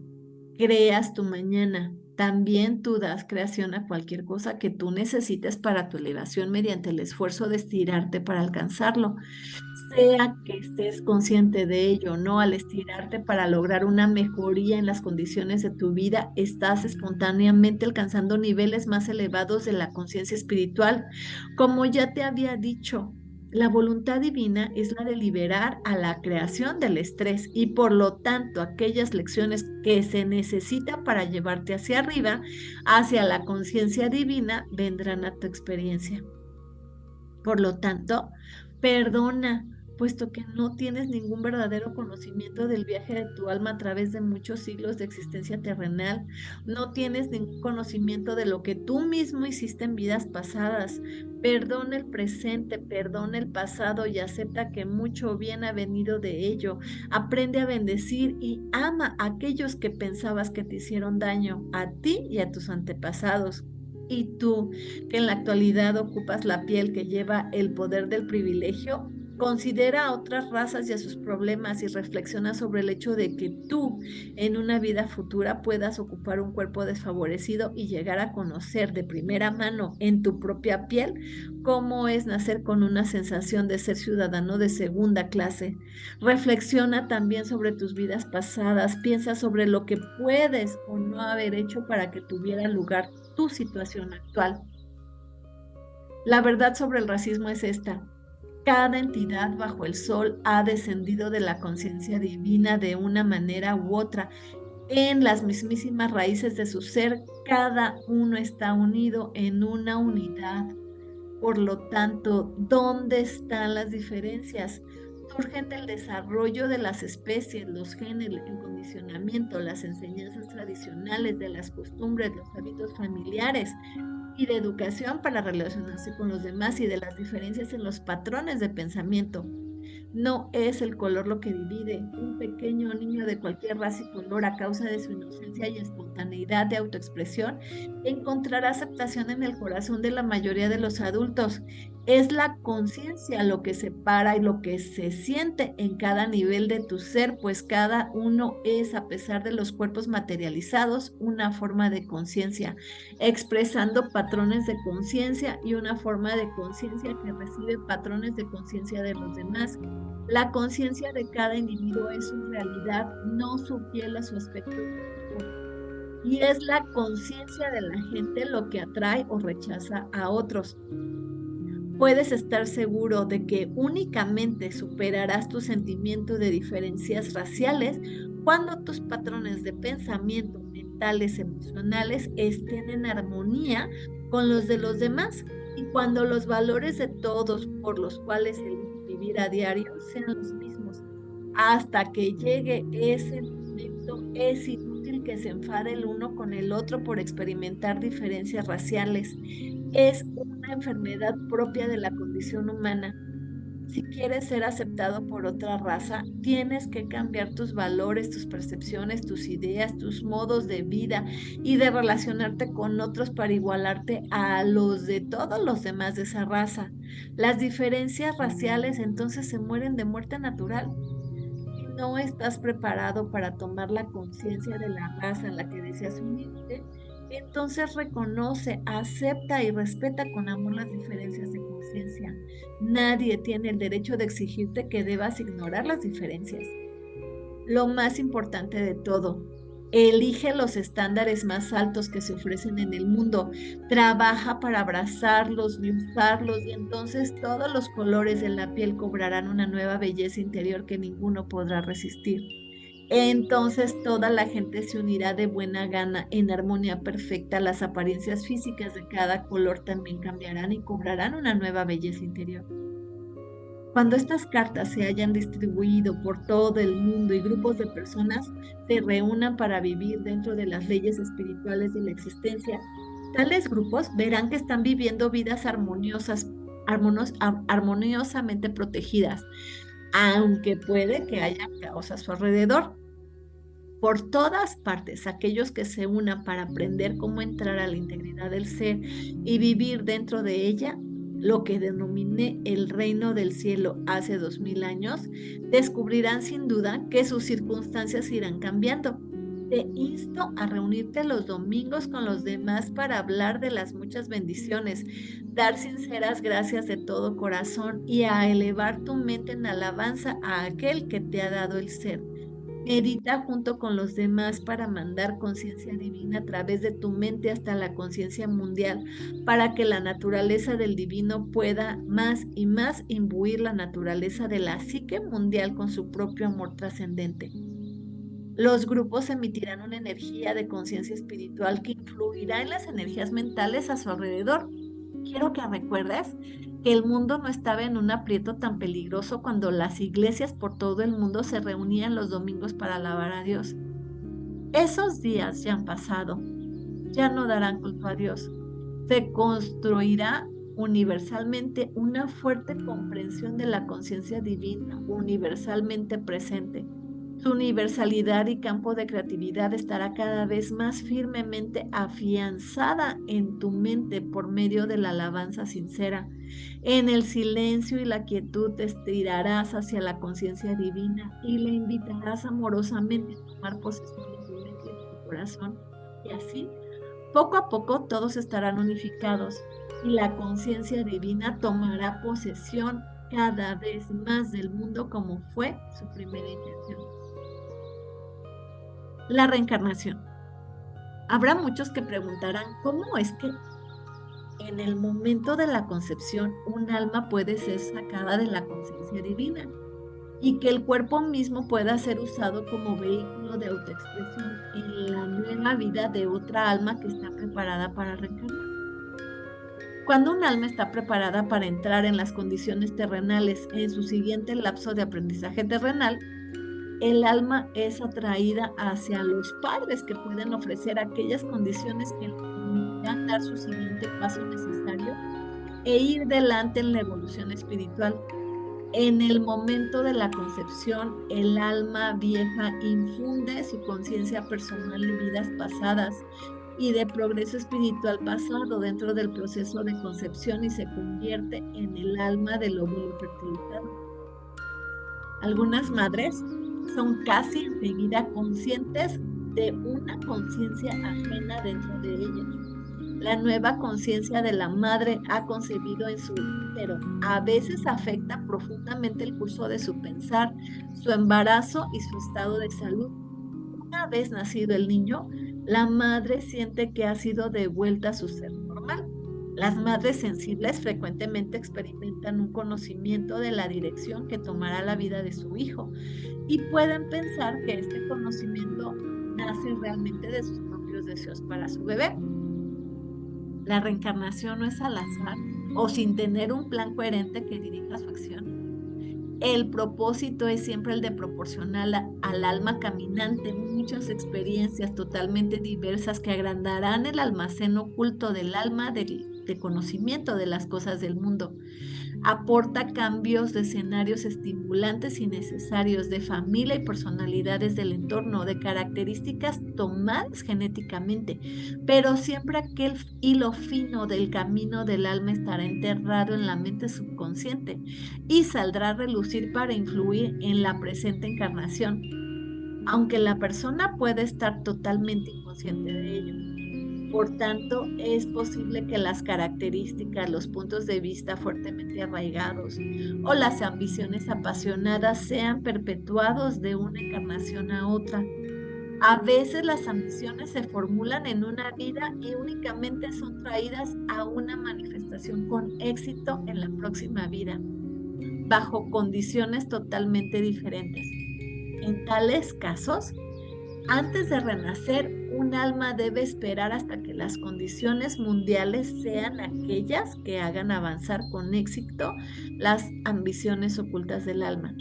creas tu mañana. También tú das creación a cualquier cosa que tú necesites para tu elevación mediante el esfuerzo de estirarte para alcanzarlo. Sea que estés consciente de ello o no, al estirarte para lograr una mejoría en las condiciones de tu vida, estás espontáneamente alcanzando niveles más elevados de la conciencia espiritual. Como ya te había dicho, la voluntad divina es la de liberar a la creación del estrés y por lo tanto aquellas lecciones que se necesitan para llevarte hacia arriba, hacia la conciencia divina, vendrán a tu experiencia. Por lo tanto, perdona, puesto que no tienes ningún verdadero conocimiento del viaje de tu alma a través de muchos siglos de existencia terrenal. No tienes ningún conocimiento de lo que tú mismo hiciste en vidas pasadas. Perdona el presente, perdona el pasado y acepta que mucho bien ha venido de ello. Aprende a bendecir y ama a aquellos que pensabas que te hicieron daño, a ti y a tus antepasados. Y tú, que en la actualidad ocupas la piel que lleva el poder del privilegio, considera a otras razas y a sus problemas y reflexiona sobre el hecho de que tú, en una vida futura, puedas ocupar un cuerpo desfavorecido y llegar a conocer de primera mano en tu propia piel cómo es nacer con una sensación de ser ciudadano de segunda clase. Reflexiona también sobre tus vidas pasadas, piensa sobre lo que puedes o no haber hecho para que tuviera lugar tu situación actual. La verdad sobre el racismo es esta. Cada entidad bajo el sol ha descendido de la conciencia divina de una manera u otra. En las mismísimas raíces de su ser, cada uno está unido en una unidad. Por lo tanto, ¿dónde están las diferencias? Surgen del desarrollo de las especies, los genes, el condicionamiento, las enseñanzas tradicionales, de las costumbres, los hábitos familiares y de educación para relacionarse con los demás y de las diferencias en los patrones de pensamiento. No es el color lo que divide. Un pequeño niño de cualquier raza y color, a causa de su inocencia y espontaneidad de autoexpresión, encontrará aceptación en el corazón de la mayoría de los adultos. Es la conciencia lo que separa y lo que se siente en cada nivel de tu ser, pues cada uno es, a pesar de los cuerpos materializados, una forma de conciencia, expresando patrones de conciencia y una forma de conciencia que recibe patrones de conciencia de los demás. La conciencia de cada individuo es su realidad, no su piel a su aspecto físico. Y es la conciencia de la gente lo que atrae o rechaza a otros. Puedes estar seguro de que únicamente superarás tu sentimiento de diferencias raciales cuando tus patrones de pensamiento, mentales, emocionales estén en armonía con los de los demás y cuando los valores de todos por los cuales eligen vivir a diario sean los mismos. Hasta que llegue ese momento, es inútil que se enfade el uno con el otro por experimentar diferencias raciales. Es una enfermedad propia de la condición humana. Si quieres ser aceptado por otra raza, tienes que cambiar tus valores, tus percepciones, tus ideas, tus modos de vida y de relacionarte con otros para igualarte a los de todos los demás de esa raza. Las diferencias raciales entonces se mueren de muerte natural. Si no estás preparado para tomar la conciencia de la raza en la que deseas unirte, entonces reconoce, acepta y respeta con amor las diferencias de conciencia. Nadie tiene el derecho de exigirte que debas ignorar las diferencias. Lo más importante de todo, Elige los estándares más altos que se ofrecen en el mundo, trabaja para abrazarlos y usarlos, y entonces todos los colores de la piel cobrarán una nueva belleza interior que ninguno podrá resistir. Entonces toda la gente se unirá de buena gana en armonía perfecta. Las apariencias físicas de cada color también cambiarán y cobrarán una nueva belleza interior. Cuando estas cartas se hayan distribuido por todo el mundo y grupos de personas se reúnan para vivir dentro de las leyes espirituales de la existencia, tales grupos verán que están viviendo vidas armoniosamente protegidas, aunque puede que haya caos a su alrededor. Por todas partes, aquellos que se unan para aprender cómo entrar a la integridad del ser y vivir dentro de ella, lo que denominé el reino del cielo hace 2000 años, descubrirán sin duda que sus circunstancias irán cambiando. Te insto a reunirte los domingos con los demás para hablar de las muchas bendiciones, dar sinceras gracias de todo corazón y a elevar tu mente en alabanza a aquel que te ha dado el ser. Medita junto con los demás para mandar conciencia divina a través de tu mente hasta la conciencia mundial, para que la naturaleza del divino pueda más y más imbuir la naturaleza de la psique mundial con su propio amor trascendente. Los grupos emitirán una energía de conciencia espiritual que influirá en las energías mentales a su alrededor. Quiero que recuerdes que el mundo no estaba en un aprieto tan peligroso cuando las iglesias por todo el mundo se reunían los domingos para alabar a Dios. Esos días ya han pasado, ya no darán culto a Dios. Se construirá universalmente una fuerte comprensión de la conciencia divina, universalmente presente. Su universalidad y campo de creatividad estará cada vez más firmemente afianzada en tu mente por medio de la alabanza sincera. En el silencio y la quietud te estirarás hacia la conciencia divina y le invitarás amorosamente a tomar posesión de tu mente y de tu corazón. Y así, poco a poco, todos estarán unificados y la conciencia divina tomará posesión cada vez más del mundo como fue su primera intención. La reencarnación. Habrá muchos que preguntarán, ¿cómo es que en el momento de la concepción un alma puede ser sacada de la conciencia divina y que el cuerpo mismo pueda ser usado como vehículo de autoexpresión en la nueva vida de otra alma que está preparada para reencarnar? Cuando un alma está preparada para entrar en las condiciones terrenales en su siguiente lapso de aprendizaje terrenal, el alma es atraída hacia los padres que pueden ofrecer aquellas condiciones que le permitirán dar su siguiente paso necesario e ir delante en la evolución espiritual. En el momento de la concepción, el alma vieja infunde su conciencia personal de vidas pasadas y de progreso espiritual pasado dentro del proceso de concepción y se convierte en el alma del óvulo fertilizado. Algunas madres son casi enseguida conscientes de una conciencia ajena dentro de ellas. La nueva conciencia de la madre ha concebido en su útero. A veces afecta profundamente el curso de su pensar, su embarazo y su estado de salud. Una vez nacido el niño, la madre siente que ha sido devuelta a su ser normal. Las madres sensibles frecuentemente experimentan un conocimiento de la dirección que tomará la vida de su hijo y pueden pensar que este conocimiento nace realmente de sus propios deseos para su bebé. La reencarnación no es al azar o sin tener un plan coherente que dirija su acción. El propósito es siempre el de proporcionar al alma caminante muchas experiencias totalmente diversas que agrandarán el almacén oculto del alma de conocimiento de las cosas del mundo. Aporta cambios de escenarios estimulantes y necesarios de familia y personalidades del entorno, de características tomadas genéticamente, pero siempre aquel hilo fino del camino del alma estará enterrado en la mente subconsciente y saldrá a relucir para influir en la presente encarnación, aunque la persona puede estar totalmente inconsciente de ello. Por tanto, es posible que las características, los puntos de vista fuertemente arraigados o las ambiciones apasionadas sean perpetuados de una encarnación a otra. A veces las ambiciones se formulan en una vida y únicamente son traídas a una manifestación con éxito en la próxima vida, bajo condiciones totalmente diferentes. En tales casos, antes de renacer, un alma debe esperar hasta que las condiciones mundiales sean aquellas que hagan avanzar con éxito las ambiciones ocultas del alma.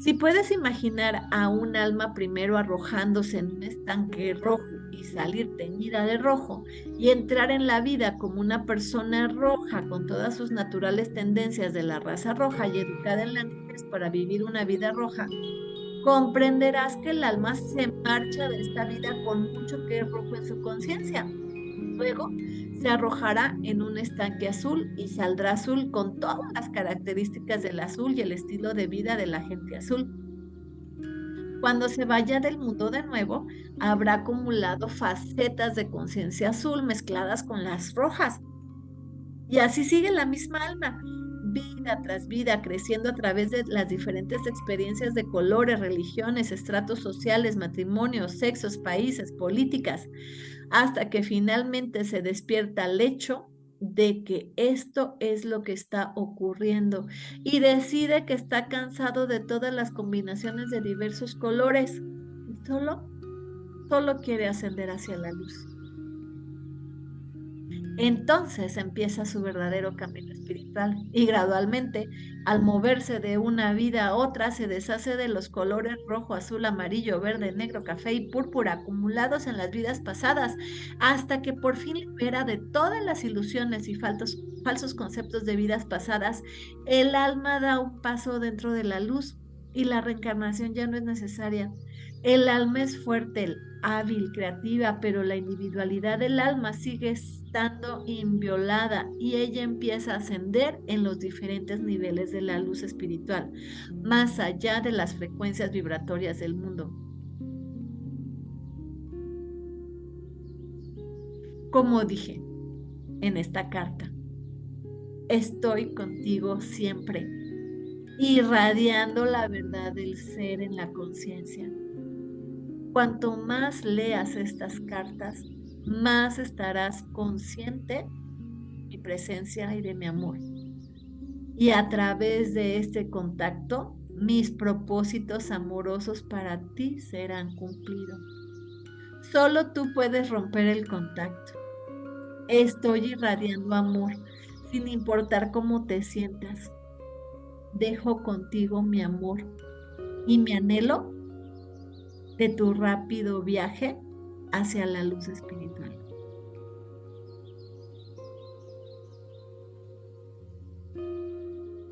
Si puedes imaginar a un alma primero arrojándose en un estanque rojo y salir teñida de rojo y entrar en la vida como una persona roja con todas sus naturales tendencias de la raza roja y educada en la niñez para vivir una vida roja, comprenderás que el alma se marcha de esta vida con mucho que es rojo en su conciencia. Luego se arrojará en un estanque azul y saldrá azul con todas las características del azul y el estilo de vida de la gente azul. Cuando se vaya del mundo de nuevo, habrá acumulado facetas de conciencia azul mezcladas con las rojas. Y así sigue la misma alma, vida tras vida, creciendo a través de las diferentes experiencias de colores, religiones, estratos sociales, matrimonios, sexos, países, políticas, hasta que finalmente se despierta el hecho de que esto es lo que está ocurriendo y decide que está cansado de todas las combinaciones de diversos colores y solo quiere ascender hacia la luz. Entonces empieza su verdadero camino espiritual y gradualmente, al moverse de una vida a otra, se deshace de los colores rojo, azul, amarillo, verde, negro, café y púrpura acumulados en las vidas pasadas, hasta que por fin libera de todas las ilusiones y falsos conceptos de vidas pasadas. El alma da un paso dentro de la luz y la reencarnación ya no es necesaria. El alma es fuerte, hábil, creativa, pero la individualidad del alma sigue estando inviolada y ella empieza a ascender en los diferentes niveles de la luz espiritual, más allá de las frecuencias vibratorias del mundo. Como dije en esta carta, estoy contigo siempre, irradiando la verdad del ser en la conciencia. Cuanto más leas estas cartas, más estarás consciente de mi presencia y de mi amor. Y a través de este contacto, mis propósitos amorosos para ti serán cumplidos. Solo tú puedes romper el contacto. Estoy irradiando amor, sin importar cómo te sientas. Dejo contigo mi amor y mi anhelo de tu rápido viaje hacia la luz espiritual.